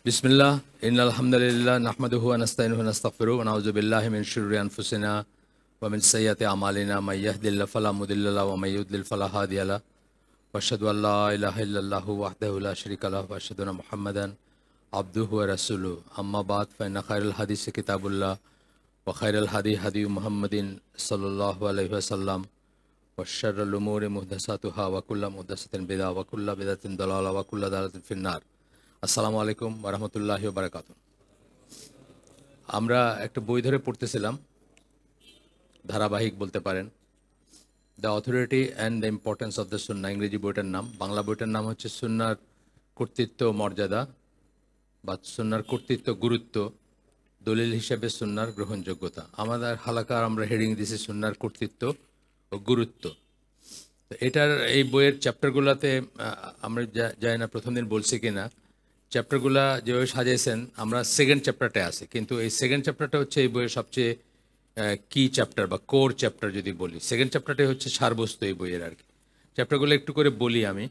বিসমিল্লাহ ইন্নাল হামদুলিল্লাহ নাহমাদুহু ওয়া নাস্তাইনুহু ওয়া নাস্তাগফিরুহু ওয়া নাউযু বিল্লাহি মিন শুরুরি আনফুসিনা ওয়া মিন সাইয়্যাতি আমালিনা মান ইয়াহদিল্লাহু ফালা মুদিল্লা লাহু ওয়া মান ইউদ্লিল ফালা হাদিয়া লাহু ওয়া আশহাদু আল লা ইলাহা ইল্লাল্লাহু ওয়াহদাহু লা শারীকা লাহু ওয়া আশহাদু আন্না মুহাম্মাদান আবদুহু ওয়া রাসূলুহু আম্মা বা'দ ফা ইন্না খায়রাল হাদিসি কিতাবুল্লাহ ওয়া খায়রাল হাদী মুহাম্মাদিন সাল্লাল্লাহু আলাইহি ওয়াসাল্লাম ওয়া শাররাল উমুরি মুহদাসাতুহা ওয়া কুল্লু মুহদাসাতিন বিদআহ ওয়া কুল্লু বিদআতিন দালালাহ ওয়া কুল্লু দালালাতিন ফিন-নার। আসসালামু আলাইকুম ওয়া রাহমাতুল্লাহি ওয়া বারাকাতুহু। আমরা একটা বই ধরে পড়তেছিলাম, ধারাবাহিক বলতে পারেন, the authority and the importance of the সুন্নাহ। ইংরেজি বইটার নাম, বাংলা বইটার নাম হচ্ছে সুন্নাহর কর্তৃত্ব মর্যাদা বা সুন্নাহর কর্তৃত্ব গুরুত্ব, দলিল হিসেবে সুন্নাহর গ্রহণযোগ্যতা। আমাদের হালাকার আমরা হেডিং দিয়েছি সুন্নাহর কর্তৃত্ব ও গুরুত্ব। তো এটার এই বইয়ের চ্যাপ্টারগুলোতে আমরা জানি না প্রথম দিন বলছি কিনা, চ্যাপ্টারগুলা যেভাবে সাজিয়েছেন আমরা সেকেন্ড চ্যাপ্টারটা আছে, কিন্তু এই সেকেন্ড চ্যাপ্টারটা হচ্ছে এই বইয়ের সবচেয়ে কি চ্যাপ্টার বা কোর চ্যাপ্টার যদি বলি। সেকেন্ড চ্যাপ্টারটাই হচ্ছে সারবস্তু এই বইয়ের আর কি। চ্যাপ্টারগুলো একটু করে বলি আমি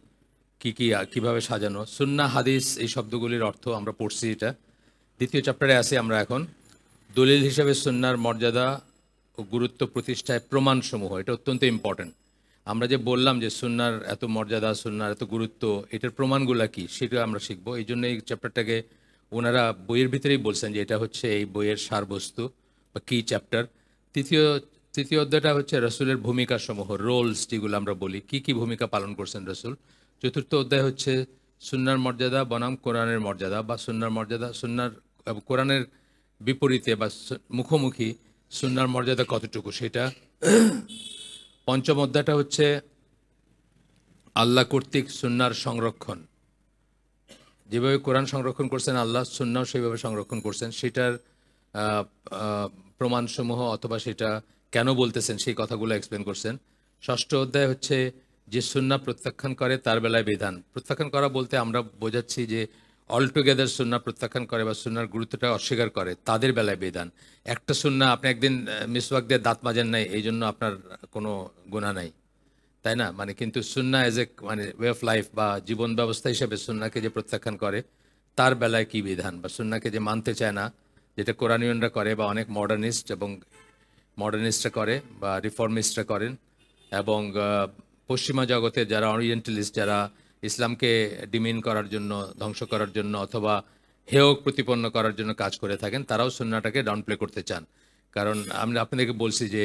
কিভাবে সাজানো। সুন্নাহ হাদিস এই শব্দগুলির অর্থ আমরা পড়ছি, এটা দ্বিতীয় চ্যাপ্টারে আছি আমরা এখন। দলিল হিসেবে সুন্নাহর মর্যাদা ও গুরুত্ব প্রতিষ্ঠায় প্রমাণসমূহ, এটা অত্যন্ত ইম্পর্ট্যান্ট। আমরা যে বললাম যে সুন্নাহর এত মর্যাদা, সুন্নাহর এত গুরুত্ব, এটার প্রমাণগুলা কি সেটা আমরা শিখবো। এই জন্য এই চ্যাপ্টারটাকে ওনারা বইয়ের ভিতরেই বলছেন যে এটা হচ্ছে এই বইয়ের সারবস্তু বা কি চ্যাপ্টার। তৃতীয় অধ্যায়টা হচ্ছে রসুলের ভূমিকা সমূহ, রোলস যেগুলো আমরা বলি, কি ভূমিকা পালন করছেন রসুল। চতুর্থ অধ্যায় হচ্ছে সুন্নাহর মর্যাদা বনাম কোরআনের মর্যাদা বা সুন্নাহর মর্যাদা, সুন্নাহর কোরআনের বিপরীতে বা মুখোমুখি সুন্নাহর মর্যাদা কতটুকু সেটা। পঞ্চম অধ্যায়টা হচ্ছে আল্লাহ কর্তৃক সুন্নাহর সংরক্ষণ, যেভাবে কোরআন সংরক্ষণ করছেন আল্লাহ, সুন্নাহও সেইভাবে সংরক্ষণ করছেন, সেটার প্রমাণসমূহ অথবা সেটা কেন বলতেছেন সেই কথাগুলো এক্সপ্লেন করছেন। ষষ্ঠ অধ্যায় হচ্ছে যে সুন্নাহ প্রত্যাখ্যান করে তার বেলায় বিধান। প্রত্যাখ্যান করা বলতে আমরা বোঝাচ্ছি যে অলটুগেদার সুন্নাহ প্রত্যাখ্যান করে বা সুন্নাহর গুরুত্বটা অস্বীকার করে তাদের বেলায় বিধান। একটা সুন্নাহ আপনি একদিন মিসওয়াক দিয়ে দাঁত মাজেন নাই, এই জন্য আপনার কোনো গুনাহ নাই, তাই না? কিন্তু সুন্নাহ as a way of life বা জীবন ব্যবস্থা হিসেবে সুন্নাহকে যে প্রত্যাখ্যান করে তার বেলায় কি বিধান, বা সুন্নাহকে যে মানতে চায় না, যেটা কোরআনীয়নরা করে বা অনেক মডার্নিস্টরা করে বা রিফর্মিস্টরা করেন, এবং পশ্চিমা জগতে যারা ওরিয়েন্টালিস্ট, যারা ইসলামকে ডিমিন করার জন্য, ধ্বংস করার জন্য অথবা হেয় প্রতিপন্ন করার জন্য কাজ করে থাকেন, তারাও সুন্নাহটাকে ডাউনপ্লে করতে চান। কারণ আমরা আপনাদেরকে বলছি যে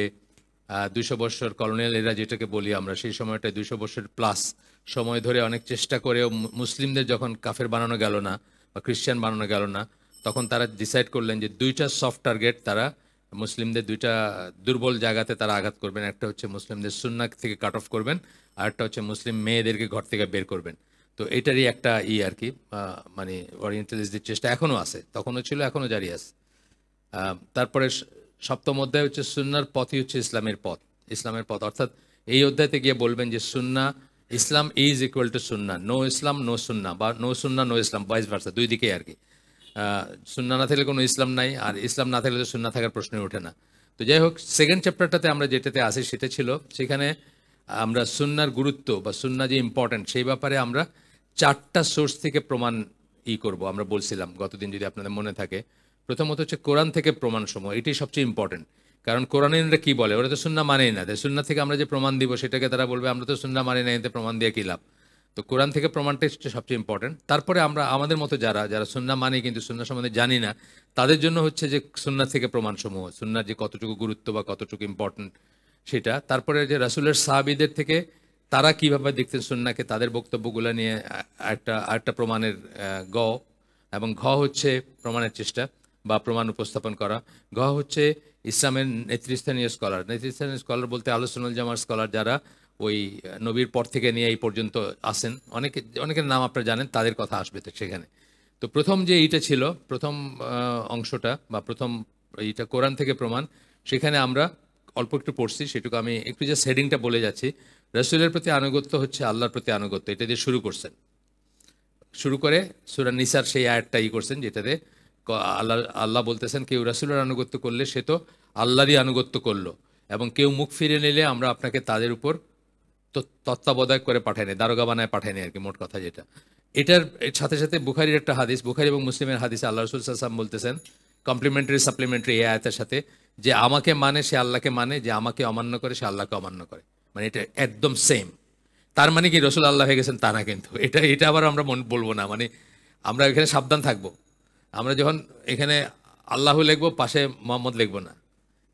200 বছর কলোনিয়াল এরা যেটাকে বলি আমরা, সেই সময়টা 200 বছর প্লাস সময় ধরে অনেক চেষ্টা করেও মুসলিমদের যখন কাফের বানানো গেল না বা খ্রিস্টান বানানো গেল না, তখন তারা ডিসাইড করলেন যে দুইটা সফট টার্গেট তারা মুসলিমদের, দুইটা দুর্বল জায়গাতে তারা আঘাত করবেন। একটা হচ্ছে মুসলিমদের সুন্নাহ থেকে কাট অফ করবেন, আর একটা হচ্ছে মুসলিম মেয়েদেরকে ঘর থেকে বের করবেন। তো এটারই একটা আর কি, ওরিয়েন্টালিস্টদের চেষ্টা এখনও আছে, তখনও ছিল, এখনও জারি আছে। তারপরে সপ্তম অধ্যায় হচ্ছে সুন্নাহর পথই হচ্ছে ইসলামের পথ, অর্থাৎ এই অধ্যায়তে গিয়ে বলবেন যে সুন্নাহ, ইসলাম is equal to Sunnah, no Islam no সুন্নাহ, বা নো সুন্নাহ নো ইসলাম, ভাইস ভার্সা, দুই দিকেই আর কি। সুন্নাহ না থাকলে কোনো ইসলাম নাই, আর ইসলাম না থাকলে তো সুন্নাহ থাকার প্রশ্নই ওঠে না। তো যাই হোক, সেকেন্ড চ্যাপ্টারটাতে আমরা যেটাতে আসি সেটা ছিল, সেখানে আমরা সুন্নাহর গুরুত্ব বা সুন্নাহ যে ইম্পর্ট্যান্ট সেই ব্যাপারে আমরা 4টা সোর্স থেকে প্রমাণ করব। আমরা বলছিলাম গতদিন, যদি আপনাদের মনে থাকে। প্রথমত হচ্ছে কোরআন থেকে প্রমাণসমূহ, এটাই সবচেয়ে ইম্পর্টেন্ট। কারণ কোরআনীরা কি বলে, ওরা তো সুন্নাহ মানেই না, সুন্নাহ থেকে আমরা যে প্রমাণ দিব সেটাকে তারা বলবে আমরা তো সুন্নাহ মানি না, এতে প্রমাণ দিয়ে কী লাভ। তো কোরআন থেকে প্রমাণটাই হচ্ছে সবচেয়ে ইম্পর্টেন্ট। তারপরে আমরা আমাদের মতো যারা সুন্নাহ মানি কিন্তু সুন্নাহ সম্বন্ধে জানি না, তাদের জন্য হচ্ছে যে সুন্নাহ থেকে প্রমাণসমূহ, সুন্নাহর যে কতটুকু গুরুত্ব বা কতটুকু ইম্পর্টেন্ট সেটা। তারপরে যে রাসূলের সাহাবীদের থেকে তারা কীভাবে দেখতেন সুন্নাহকে, তাদের বক্তব্যগুলো নিয়ে আরেকটা প্রমাণের এবং ঘ হচ্ছে প্রমাণের চেষ্টা বা প্রমাণ উপস্থাপন করা। ঘ হচ্ছে ইসলামের নেতৃস্থানীয় স্কলার বলতে আহলে সুন্নাহ ওয়াল জামাআর স্কলার, যারা ওই নবীর পর থেকে নিয়ে এই পর্যন্ত আসেন, অনেকের নাম আপনারা জানেন, তাদের কথা আসবে তো সেখানে। তো প্রথম যে এইটা ছিল, প্রথম অংশটা বা প্রথম এইটা কোরআন থেকে প্রমাণ, সেখানে আমরা অল্প একটু পড়ছি, সেটুকু আমি একটু জাস্ট হেডিংটা বলে যাচ্ছি। রাসূলের প্রতি আনুগত্য হচ্ছে আল্লাহর প্রতি আনুগত্য, এটা দিয়ে শুরু করে সূরা নিসার সেই আয়াতটা করছেন, যেটাতে আল্লাহ বলতেছেন কেউ রাসূলের আনুগত্য করলে সে তো আল্লাহরই আনুগত্য করলো, এবং কেউ মুখ ফিরে নিলে আমরা আপনাকে তাদের উপর তত্ত্বাবধায়ক করে পাঠাইনি, দারোগা বানায় পাঠাইনি আর কি, মোট কথা যেটা। এটার সাথে সাথে বুখারীর একটা হাদিস, বুখারী এবং মুসলিমের হাদিসে আল্লাহ রাসূল সাল্লাল্লাহু আলাইহি ওয়াসাল্লাম বলতেছেন কমপ্লিমেন্টারি সাপ্লিমেন্টারি এই আয়াতের সাথে, যে আমাকে মানে সে আল্লাহকে মানে, যে আমাকে অমান্য করে সে আল্লাহকে অমান্য করে। মানে এটা একদম সেম। তার মানে কি রসুল আল্লাহ হয়ে গেছেন তা না, কিন্তু এটা এটা আবার আমরা বলবো না। মানে আমরা এখানে সাবধান থাকবো। আমরা যখন এখানে আল্লাহ লিখবো, পাশে মোহাম্মদ লিখবো না,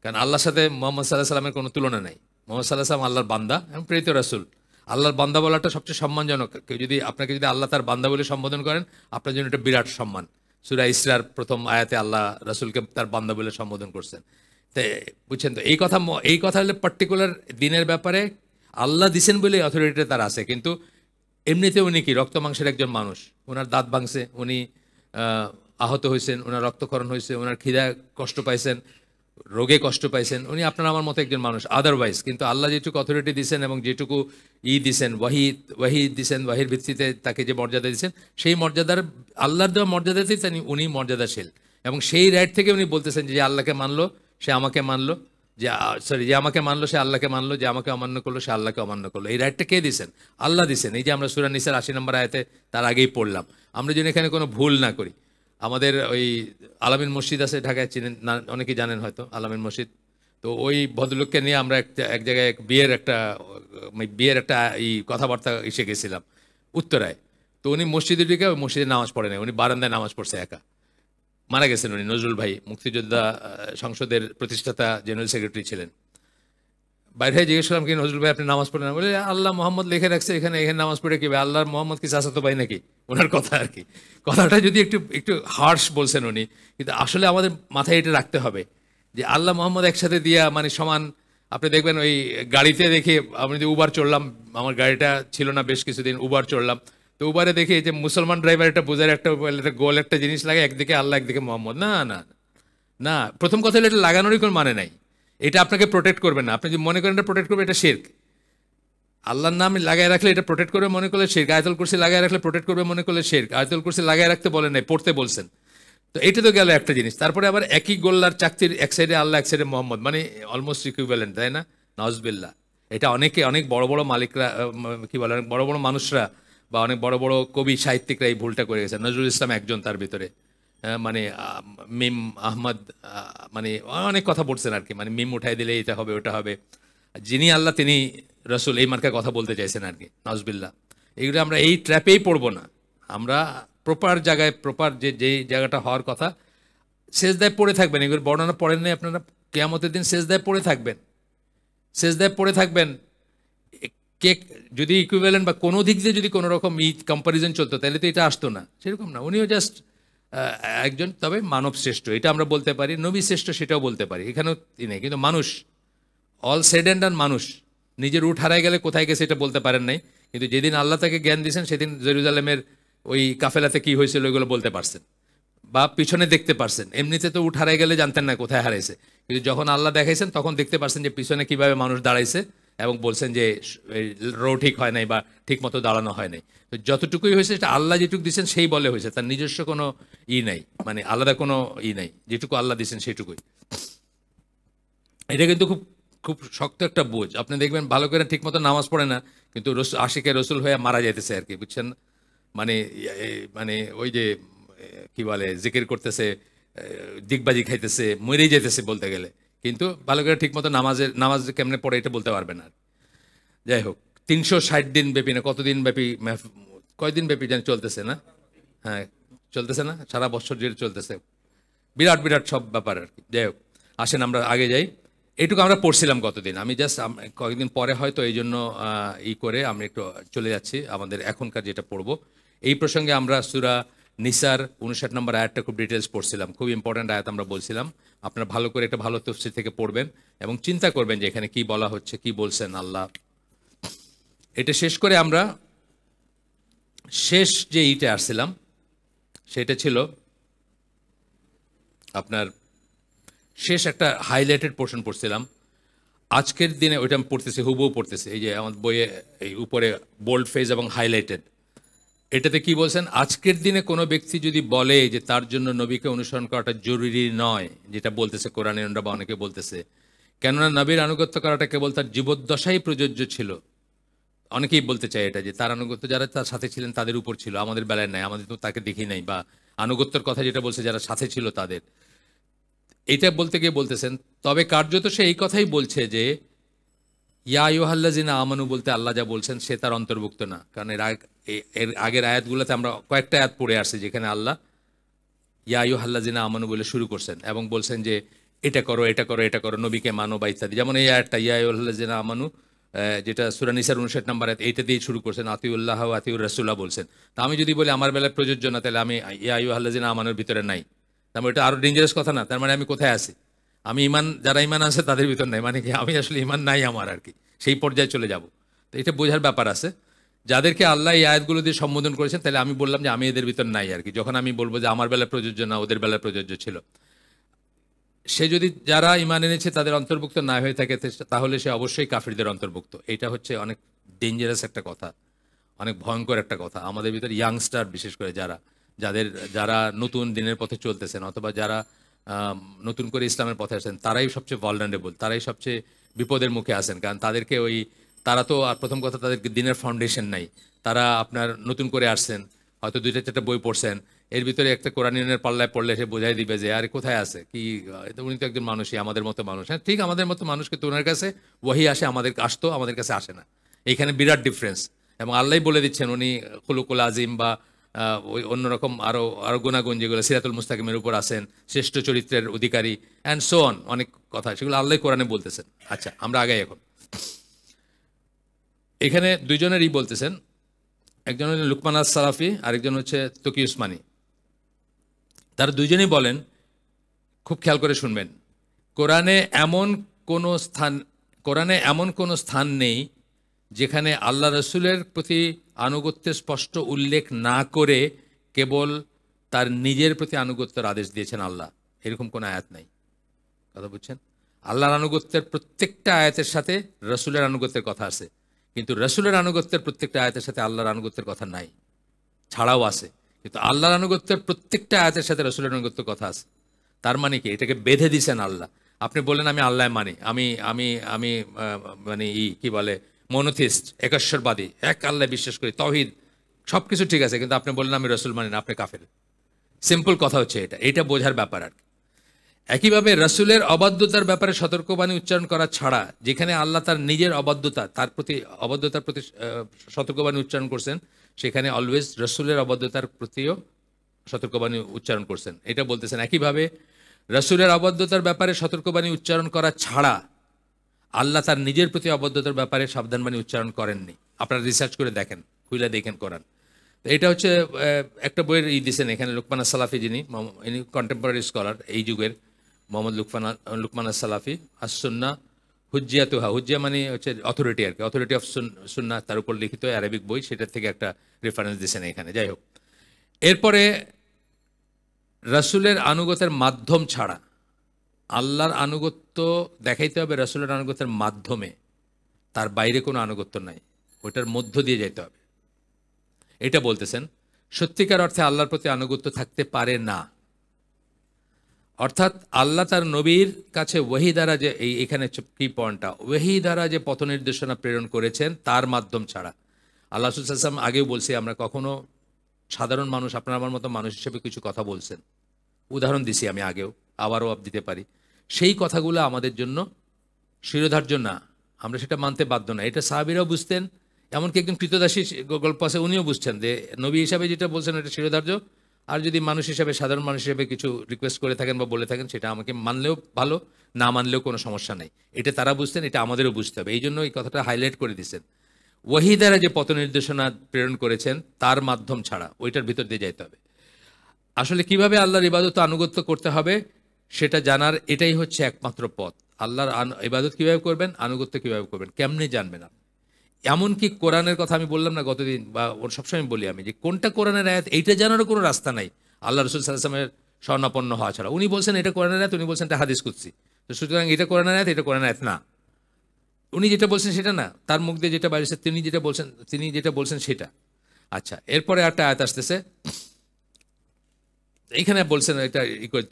কারণ আল্লাহর সাথে মোহাম্মদ সাল্লাহ সাল্লামের কোনো তুলনা নেই। মোহাম্মদ সাল্লাহ সাল্লাম আল্লাহর বান্দা এবং প্রেরিত রাসূল। আল্লাহর বান্দা বলাটা সবচেয়ে সম্মানজনক। কেউ যদি আপনাকে যদি আল্লাহ তার বান্দা বলে সম্বোধন করেন, আপনার জন্য এটা বিরাট সম্মান। সূরা ইসরার প্রথম আয়াতে আল্লাহ রাসূলকে তার বান্দা বলে সম্বোধন করছেন। তো বুঝছেন তো, এই কথা হলে পার্টিকুলার দিনের ব্যাপারে আল্লাহ দিছেন বলে অথরিটিটা তার আছে, কিন্তু এমনিতে উনি কি রক্ত মাংসের একজন মানুষ। ওনার দাঁত ভাঙছে, উনি আহত হয়েছেন, ওনার রক্তক্ষরণ হয়েছে, ওনার খিদা কষ্ট পাইছেন, রোগে কষ্ট পাইছেন, উনি আপনার আমার মতো একজন মানুষ আদারওয়াইজ। কিন্তু আল্লাহ যেটুকু অথরিটি দিছেন এবং যেটুকু দিছেন, ওয়াহি দিছেন, ওয়াহির ভিত্তিতে তাকে যে মর্যাদা দিচ্ছেন, সেই মর্যাদার আল্লাহর দেওয়া মর্যাদাতেই উনি মর্যাদাশীল। এবং সেই রাইট থেকে উনি বলতেছেন যে আল্লাহকে মানলো সে আমাকে মানলো, যে আমাকে মানলো সে আল্লাহকে মানলো, যে আমাকে অমান্য করলো সে আল্লাহকে অমান্য করলো। এই রাইটটা কে দিছেন? আল্লাহ দিছেন। এই যে আমরা সূরা নিসার ৮০ নম্বর আয়াতে তার আগেই পড়লাম। আমরা যেন এখানে কোনো ভুল না করি। আমাদের ওই আলামিন মসজিদ আছে ঢাকায়, চিনেন না অনেকেই জানেন হয়তো আলামিন মসজিদ। তো ওই ভদ্রলোককে নিয়ে আমরা এক জায়গায় বিয়ের একটা কথাবার্তা এসে গেছিলাম উত্তরায়। তো উনি মসজিদে ঢুকে ওই মসজিদে নামাজ পড়ে নাই, উনি বারান্দায় নামাজ পড়ছে একা। মারা গেছেন উনি, নজরুল ভাই, মুক্তিযোদ্ধা সংসদের প্রতিষ্ঠাতা জেনারেল সেক্রেটারি ছিলেন। বাইরে জিজ্ঞেস করলাম কি নজরুল ভাই আপনি নামাজ পড়েন? বলে আল্লাহ মোহাম্মদ লিখে রাখছে এখানে, এখানে নামাজ পড়ে কি আল্লাহর মোহাম্মদ কি চাচাতো ভাই নাকি? ওনার কথা আর কি। কথাটা যদি একটু একটু হার্শ বলছেন উনি, কিন্তু আসলে আমাদের মাথায় এটা রাখতে হবে যে আল্লাহ মোহাম্মদ একসাথে দিয়া মানে সমান। আপনি দেখবেন ওই গাড়িতে দেখে, আমি যদি উবার চড়লাম, আমার গাড়িটা ছিল না বেশ কিছুদিন, উবার চড়লাম। তো উবারে দেখি যে মুসলমান ড্রাইভার একটা বোঝার একটা গোল একটা জিনিস লাগে, একদিকে আল্লাহ একদিকে মোহাম্মদ। না না না, প্রথম কথা হলো এটা লাগানোরই কোনো মানে নাই। এটা আপনাকে প্রোটেক্ট করবে না। আপনি যদি মনে করেন এটা প্রোটেক্ট করবে, এটা শিরক। আল্লাহর নাম লাগায় রাখলে এটা প্রোটেক্ট করবে মনে করলে শিরক। আয়াতুল কুরসি লাগায় রাখলে প্রোটেক্ট করবে মনে করলে শিরক। আয়াতুল কুরসি লাগায় রাখতে বলেন নাই, পড়তে বলছেন। তো এটা তো গেল একটা জিনিস। তারপরে আবার একই গোল্লার চাকতির এক সাইডে আল্লাহ, এক সাইডে মোহাম্মদ, মানে অলমোস্ট ইকুইভ্যালেন্ট, তাই না? নাউজুবিল্লাহ। এটা অনেক বড় বড় মালিকরা, কি বলে, বড় বড় মানুষরা বা অনেক বড় বড় কবি সাহিত্যিকরা এই ভুলটা করে গেছে। নজরুল ইসলাম একজন তার ভিতরে। মানে মিম আহমদ, মানে অনেক কথা বলছেন আর কি, মানে মিম উঠাই দিলে এটা হবে ওটা হবে। যিনি আল্লাহ তিনি রসুল, এই মার্কা কথা বলতে চাইছেন আর কি, নাউজুবিল্লাহ। এইগুলো আমরা এই ট্র্যাপেই পড়বো না। আমরা প্রপার জায়গায়, প্রপার যেই জায়গাটা হওয়ার কথা, সেজদায় পড়ে থাকবেন। এগুলো বর্ণনা পড়েন নাই আপনারা? কিয়ামতের দিন সেজদায় পড়ে থাকবেন, সেজদায় পড়ে থাকবেন। কে যদি ইকুইভ্যালেন্ট বা কোনো দিক দিয়ে যদি কোনো রকম কম্পারিজন চলতো, তাহলে তো এটা আসতো না। সেরকম না, উনিও জাস্ট একজন, তবে মানব শ্রেষ্ঠ এটা আমরা বলতে পারি, নবী শ্রেষ্ঠ সেটাও বলতে পারি, এখানেও নেই। কিন্তু মানুষ, অল সেড অ্যান্ড ডান মানুষ, নিজের উঠ হারায় গেলে কোথায় গেছে এটা বলতে পারেন নাই। কিন্তু যেদিন আল্লাহ তাকে জ্ঞান দিয়েছেন, সেদিন জেরুজালেমের ওই কাফেলাতে কি হয়েছিল এগুলো বলতে পারছেন বা পিছনে দেখতে পারছেন। এমনিতে তো উঠ হারাই গেলে জানতেন না কোথায় হারাইছে, কিন্তু যখন আল্লাহ দেখাইছেন তখন দেখতে পারছেন যে পিছনে কিভাবে মানুষ দাঁড়াইছে, এবং বলছেন যে রো ঠিক হয় নাই বা ঠিক মতো দাঁড়ানো হয় নাই। তো যতটুকুই হয়েছে সেটা আল্লাহ যেটুকু দিয়েছেন সেই বলে হয়েছে, তার নিজস্ব কোনো নাই, মানে আলাদা কোনো নাই, যেটুকু আল্লাহ দিয়েছেন সেটুকুই। এটা কিন্তু খুব খুব শক্ত একটা বোঝ। আপনি দেখবেন ভালো করে ঠিক মতো নামাজ পড়ে না, কিন্তু আশিকে রসুল হয়ে মারা যাইতেছে আর কি, বুঝছেন? মানে মানে ওই যে কি বলে, জিকির করতেছে, দিগবাজি খাইতেছে, মরেই যেতেছে বলতে গেলে, কিন্তু ভালো করে ঠিক মতো নামাজ কেমনে পড়ে এটা বলতে পারবে না। যাই হোক, ৩৬০ দিন ব্যাপী না কতদিন ব্যাপী, কয়দিন ব্যাপী যেন চলতেছে না? হ্যাঁ চলতেছে না, সারা বছর জুড়ে চলতেছে। বিরাট বিরাট সব ব্যাপার আর কি। যাই হোক, আসেন আমরা আগে যাই। এইটুকু আমরা পড়ছিলাম গতদিন। আমি জাস্ট কয়েকদিন পরে হয়তো এই জন্য করে আমি একটু চলে যাচ্ছি আমাদের এখনকার যেটা পড়বো। এই প্রসঙ্গে আমরা সূরা নিসার ৫৯ নম্বর আয়াতটা খুব ডিটেলস পড়ছিলাম, খুব ইম্পর্ট্যান্ট আয়াত আমরা বলছিলাম। আপনারা ভালো করে একটা ভালো তাফসীর থেকে পড়বেন এবং চিন্তা করবেন যে এখানে কি বলা হচ্ছে, কি বলছেন আল্লাহ। এটা শেষ করে আমরা শেষ যে ইটে আসছিলাম সেটা ছিল আপনার শেষ একটা হাইলাইটেড পোর্শন পড়ছিলাম আজকের দিনে। ওইটা আমি পড়তেছি, হুবহু পড়তেছি, এই যে আমার বইয়ে এই উপরে বোল্ড ফেজ এবং হাইলাইটেড। এটাতে কি বলছেন? আজকের দিনে কোনো ব্যক্তি যদি বলে যে তার জন্য নবীকে অনুসরণ করাটা জরুরি নয়, যেটা বলতেছে কোরআনে বা অনেকে বলতেছে, কেননা নবীর আনুগত্য করাটা কেবল তার জীবদ্দশাই প্রযোজ্য ছিল, অনেকেই বলতে চায় এটা যে তার আনুগত্য যারা তার সাথে ছিলেন তাদের উপর ছিল, আমাদের বেলায় নাই, আমাদের তো তাকে দেখি নাই, বা আনুগত্যের কথা যেটা বলছে যারা সাথে ছিল তাদের, এটা বলতে গিয়ে বলতেছেন। তবে কার্যত সে এই কথাই বলছে যে ইয়া আইয়ুহাল্লাযিনা আমানু বলতে আল্লাহ যা বলছেন সে তার অন্তর্ভুক্ত না, কারণ এর আগের আয়াতগুলোতে আমরা কয়েকটা আয়াত পড়ে আসছি যেখানে আল্লাহ ইয়া আইয়ুহাল্লাযিনা আমানু বলে শুরু করছেন এবং বলছেন যে এটা করো, এটা করো, এটা করো, নবীকে মানো বা ইত্যাদি। যেমন এই আয়াতটা ইয়া আইয়ুহাল্লাযিনা আমানু, যেটা সূরা নিসার 59 নম্বর আয়াত, এইটা দিয়ে শুরু করছেন, আতিউল্লাহ ওয়া আতিউর রাসূলা বলছেন। তা আমি যদি বলি আমার বেলায় প্রযোজ্য না, তাহলে আমি ইয়া আইয়ুহাল্লাযিনা আমানুর ভিতরে নাই, তার মানে এটা আরো ডেঞ্জারাস কথা না? তার মানে আমি কোথায় আছি? আমি ইমান, যারা ইমান আছে তাদের ভিতর নাই, মানে কি আমি আসলে ইমান নাই আমার আর কি, সেই পর্যায়ে চলে যাব। তো এটা বোঝার ব্যাপার আছে। যাদেরকে আল্লাহ এই আয়াতগুলো দিয়ে সম্বোধন করেছেন, তাহলে আমি বললাম যে আমি এদের ভিতর নাই আর কি, যখন আমি বলবো যে আমার বেলায় প্রযোজ্য না, ওদের বেলায় প্রযোজ্য ছিল। সে যদি যারা ইমান এনেছে তাদের অন্তর্ভুক্ত না হয়ে থাকে, তাহলে সে অবশ্যই কাফিরদের অন্তর্ভুক্ত। এটা হচ্ছে অনেক ডেঞ্জারাস একটা কথা, অনেক ভয়ঙ্কর একটা কথা। আমাদের ভিতর ইয়াংস্টার বিশেষ করে যারা নতুন দিনের পথে চলতেছেন, অথবা যারা নতুন করে ইসলামের পথে আসেন, তারাই সবচেয়ে ভালনারেবল, তারাই সবচেয়ে বিপদের মুখে আসেন। কারণ তারা তো আর প্রথম কথা তাদের দিনের ফাউন্ডেশন নাই। তারা আপনার নতুন করে আসছেন, হয়তো 2-4টা বই পড়ছেন, এর ভিতরে একটা কোরআনের পাল্লায় পড়লে সে বোঝাই দিবে যে আরে কোথায় আছে কি, উনি তো একজন মানুষই, আমাদের মতো মানুষ। হ্যাঁ ঠিক, আমাদের মতো মানুষ, কিন্তু ওনার কাছে ওয়াহি আসে, আমাদের কাছে আসে না। এইখানে বিরাট ডিফারেন্স। এবং আল্লাহ বলে দিচ্ছেন উনি খুলুকুল আজিম বা ওই অন্যরকম আরো গুণাগুণ যেগুলো সিরাতুল মুস্তাকিমের উপর আছেন, শ্রেষ্ঠ চরিত্রের অধিকারী, অ্যান্ড সো অন, অনেক কথা সেগুলো আল্লাহ কোরআনে বলতেছেন। আচ্ছা, আমরা আগে এখন এখানে দুইজনেরই বলতেছেন, একজন হচ্ছে লুকমান আস-সালাফি, আরেকজন হচ্ছে তকি উসমানী। তারা দুইজনেই বলেন, খুব খেয়াল করে শুনবেন, কোরআনে এমন কোনো স্থান নেই যেখানে আল্লাহ রসুলের প্রতি আনুগত্যের স্পষ্ট উল্লেখ না করে কেবল তার নিজের প্রতি আনুগত্যের আদেশ দিয়েছেন আল্লাহ, এরকম কোনো আয়াত নাই। কথা বুঝছেন? আল্লাহর আনুগত্যের প্রত্যেকটা আয়াতের সাথে রসুলের আনুগত্যের কথা আছে, কিন্তু রসুলের আনুগত্যের প্রত্যেকটা আয়াতের সাথে আল্লাহর আনুগত্যের কথা নাই। ছাড়াও আছে, কিন্তু আল্লাহর আনুগত্যের প্রত্যেকটা আয়াতের সাথে রসুলের আনুগত্যের কথা আছে। তার মানে কি? এটাকে বেঁধে দিছেন আল্লাহ। আপনি বললেন আমি আল্লাহ মানি, আমি আমি আমি মানে কি বলে, মনোথিস্ট, একেশ্বরবাদী, এক আল্লাহ বিশ্বাস করি, তাওহীদ, সব কিছু ঠিক আছে, কিন্তু আপনি বললেন আমি রসুল মানি না, আপনি কাফের। সিম্পল কথা হচ্ছে এটা বোঝার ব্যাপার আর কি। একইভাবে রসুলের অবাধ্যতার ব্যাপারে সতর্কবাণী উচ্চারণ করা ছাড়া, যেখানে আল্লাহ তার নিজের অবাধ্যতার প্রতি সতর্কবাণী উচ্চারণ করছেন, সেখানে অলওয়েজ রসুলের অবাধ্যতার প্রতিও সতর্কবাণী উচ্চারণ করছেন, এটা বলতেছেন। একইভাবে রসুলের অবাধ্যতার ব্যাপারে সতর্কবাণী উচ্চারণ করা ছাড়া আল্লাহ তার নিজের প্রতি অবাধ্যতার ব্যাপারে সাবধানবাণী উচ্চারণ করেননি। আপনারা রিসার্চ করে দেখেন, খুলে দেখেন কোরআন। তো এটা হচ্ছে একটা বইয়ের দিয়েছেন এখানে, লুকমান আস-সালাফি, ইনি কন্টেম্পোরারি স্কলার এই যুগের, মোহাম্মদ লুকমান আস-সালাফি, আস-সুন্নাহ হুজ্জিয়াতুহা, হুজ্জিয়া মানে হচ্ছে অথরিটি আর কি, অথরিটি অফ সুন্নাহ, তার উপর লিখিত আরবিক বই, সেটার থেকে একটা রেফারেন্স দিয়েছেন এখানে। যাই হোক, এরপরে রসুলের আনুগত্যের মাধ্যম ছাড়া আল্লাহর আনুগত্য দেখাইতে হবে রসুলের আনুগত্যের মাধ্যমে, তার বাইরে কোনো আনুগত্য নাই, ওইটার মধ্য দিয়ে যেতে হবে, এটা বলতেছেন। সত্যিকার অর্থে আল্লাহর প্রতি আনুগত্য থাকতে পারে না। অর্থাৎ আল্লাহ তার নবীর কাছে ওয়াহি দ্বারা যে, এখানে কি পয়েন্টটা, ওয়াহি দ্বারা যে পথ নির্দেশনা প্রেরণ করেছেন তার মাধ্যম ছাড়া। আল্লাহ রাসূল সাল্লাল্লাহু আলাইহি ওয়াসাল্লাম আগেও বলছি, আমরা কখনো সাধারণ মানুষ, আপনার আমার মতো মানুষ হিসেবে কিছু কথা বলছেন, উদাহরণ দিছি আমি আগেও, আবারও দিতে পারি, সেই কথাগুলো আমাদের জন্য শিরোধার্য না, আমরা সেটা মানতে বাধ্য না। এটা সাহাবীরাও বুঝতেন, এমনকি একজন কৃতদাসী গল্প আছে, উনিও বুঝছেন যে নবী হিসাবে যেটা বলছেন এটা শিরোধার্য, আর যদি মানুষ হিসাবে, সাধারণ মানুষ হিসেবে কিছু রিকোয়েস্ট করে থাকেন বা বলে থাকেন, সেটা আমাকে মানলেও ভালো, না মানলেও কোনো সমস্যা নেই। এটা তারা বুঝতেন, এটা আমাদেরও বুঝতে হবে। এই জন্য এই কথাটা হাইলাইট করে দিচ্ছেন, ওয়াহি দ্বারা যে পথ নির্দেশনা প্রেরণ করেছেন তার মাধ্যম ছাড়া ওইটার ভিতর দিয়ে যাইতে হবে। আসলে কিভাবে আল্লাহর ইবাদত আনুগত্য করতে হবে সেটা জানার এটাই হচ্ছে একমাত্র পথ। আল্লাহর ইবাদত কিভাবে করবেন, আনুগত্য কিভাবে করবেন, কেমনে জানবেন আপনি? এমনকি কোরআনের কথা আমি বললাম না গতদিন, বা ওর সবসময় বলি আমি, যে কোনটা কোরআনের আয়াত এইটা জানারও কোনো রাস্তা নাই আল্লাহ রসুল সাল্লাল্লাহু আলাইহি ওয়াসাল্লামের শরণাপন্ন হওয়া ছাড়া। উনি বলছেন এটা কোরআনের আয়াত, উনি বলছেন এটা হাদিস কুদসি, তো সুতরাং এটা কোরআনের আয়াত, এটা কোরআনের আয়াত না। উনি যেটা বলছেন সেটা না, তার মুখ দিয়ে যেটা বাইরেছে, তিনি যেটা বলছেন সেটা। আচ্ছা, এরপরে একটা আয়াত আসতেছে, এইখানে বলছেন এটা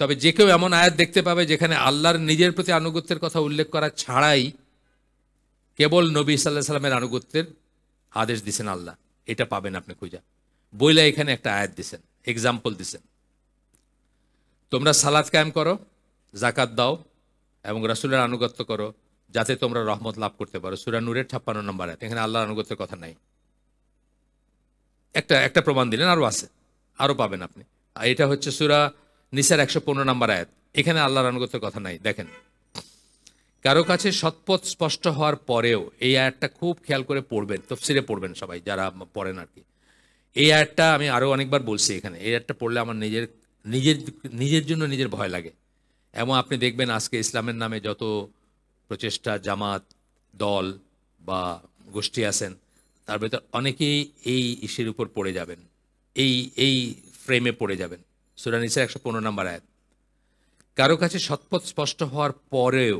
তবে যে কেউ এমন আয়াত দেখতে পাবে যেখানে আল্লাহর নিজের প্রতি আনুগত্যের কথা উল্লেখ করা ছাড়াই কেবল নবী সাল্লাল্লাহু আলাইহি ওয়াসাল্লামের আদেশ দিছেন আল্লাহ, এটা পাবেন আপনি খুঁজা। বইলা এখানে একটা আয়াত দিছেন, এক্সাম্পল দিছেন, তোমরা সালাত কায়েম করো, জাকাত দাও এবং রাসূলের আনুগত্য করো, যাতে তোমরা রহমত লাভ করতে পারো। সূরা নূরের 56 নম্বর আয়াত। এখানে আল্লাহর আনুগত্যের কথা নাই। একটা একটা প্রমাণ দিলেন, আরো আছে, আরো পাবেন আপনি। আর এটা হচ্ছে সূরা নিসার 115 নম্বর আয়াত। এখানে আল্লাহর আনুগত্যের কথা নাই। দেখেন, কারো কাছে সৎপথ স্পষ্ট হওয়ার পরেও, এই আয়াতটা খুব খেয়াল করে পড়বেন, তফসিরে পড়বেন সবাই যারা পড়েন আর কি। এই আয়াতটা আমি আরো অনেকবার বলছি এখানে, এই আয়াতটা পড়লে আমার নিজের নিজের নিজের জন্য নিজের ভয় লাগে। এবং আপনি দেখবেন আজকে ইসলামের নামে যত প্রচেষ্টা, জামাত, দল বা গোষ্ঠী আছেন, তার ভেতর অনেকেই এই ইস্যুর উপর পড়ে যাবেন, এই এই ফ্রেমে পড়ে যাবেন। সূরা নিসার 115 নম্বর আয়াত। কারো কাছে সৎপথ স্পষ্ট হওয়ার পরেও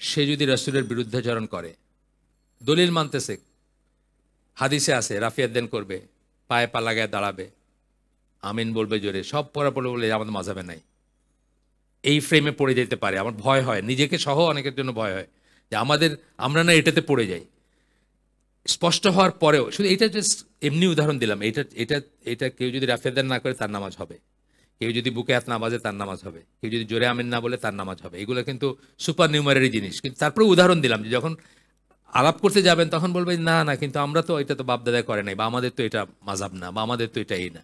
সে যদি রাসূলের বিরুদ্ধাচরণ করে, দলিল মানতেছে, হাদিসে আছে রাফিয়াত দেন করবে, পায়ে পা লাগায় দাঁড়াবে, আমিন বলবে জোরে, সব পড়া পড়ে বলে আমাদের মাযহাবে নাই, এই ফ্রেমে পড়ে যেতে পারে। আমার ভয় হয়, নিজেকে সহ অনেকের জন্য ভয় হয় যে আমরা না এটাতে পড়ে যাই। স্পষ্ট হওয়ার পরেও, শুধু এটা জাস্ট এমনি উদাহরণ দিলাম, এটা এটা এটা কেউ যদি রাফিয়াত দেন না করে তার নামাজ হবে, কেউ যদি বুকে হাত না বাজে তার নামাজ হবে, কেউ যদি জোরে আমিন না বলে তার নামাজ হবে। এগুলো কিন্তু সুপার নিউমারি জিনিস। কিন্তু তারপরে উদাহরণ দিলাম যে যখন আলাপ করতে যাবেন তখন বলবেন না না, কিন্তু আমরা তো এটা তো বাপদাদা করে নাই, বা আমাদের তো এটা মাযহাব না, বা আমাদের তো এটা এই না।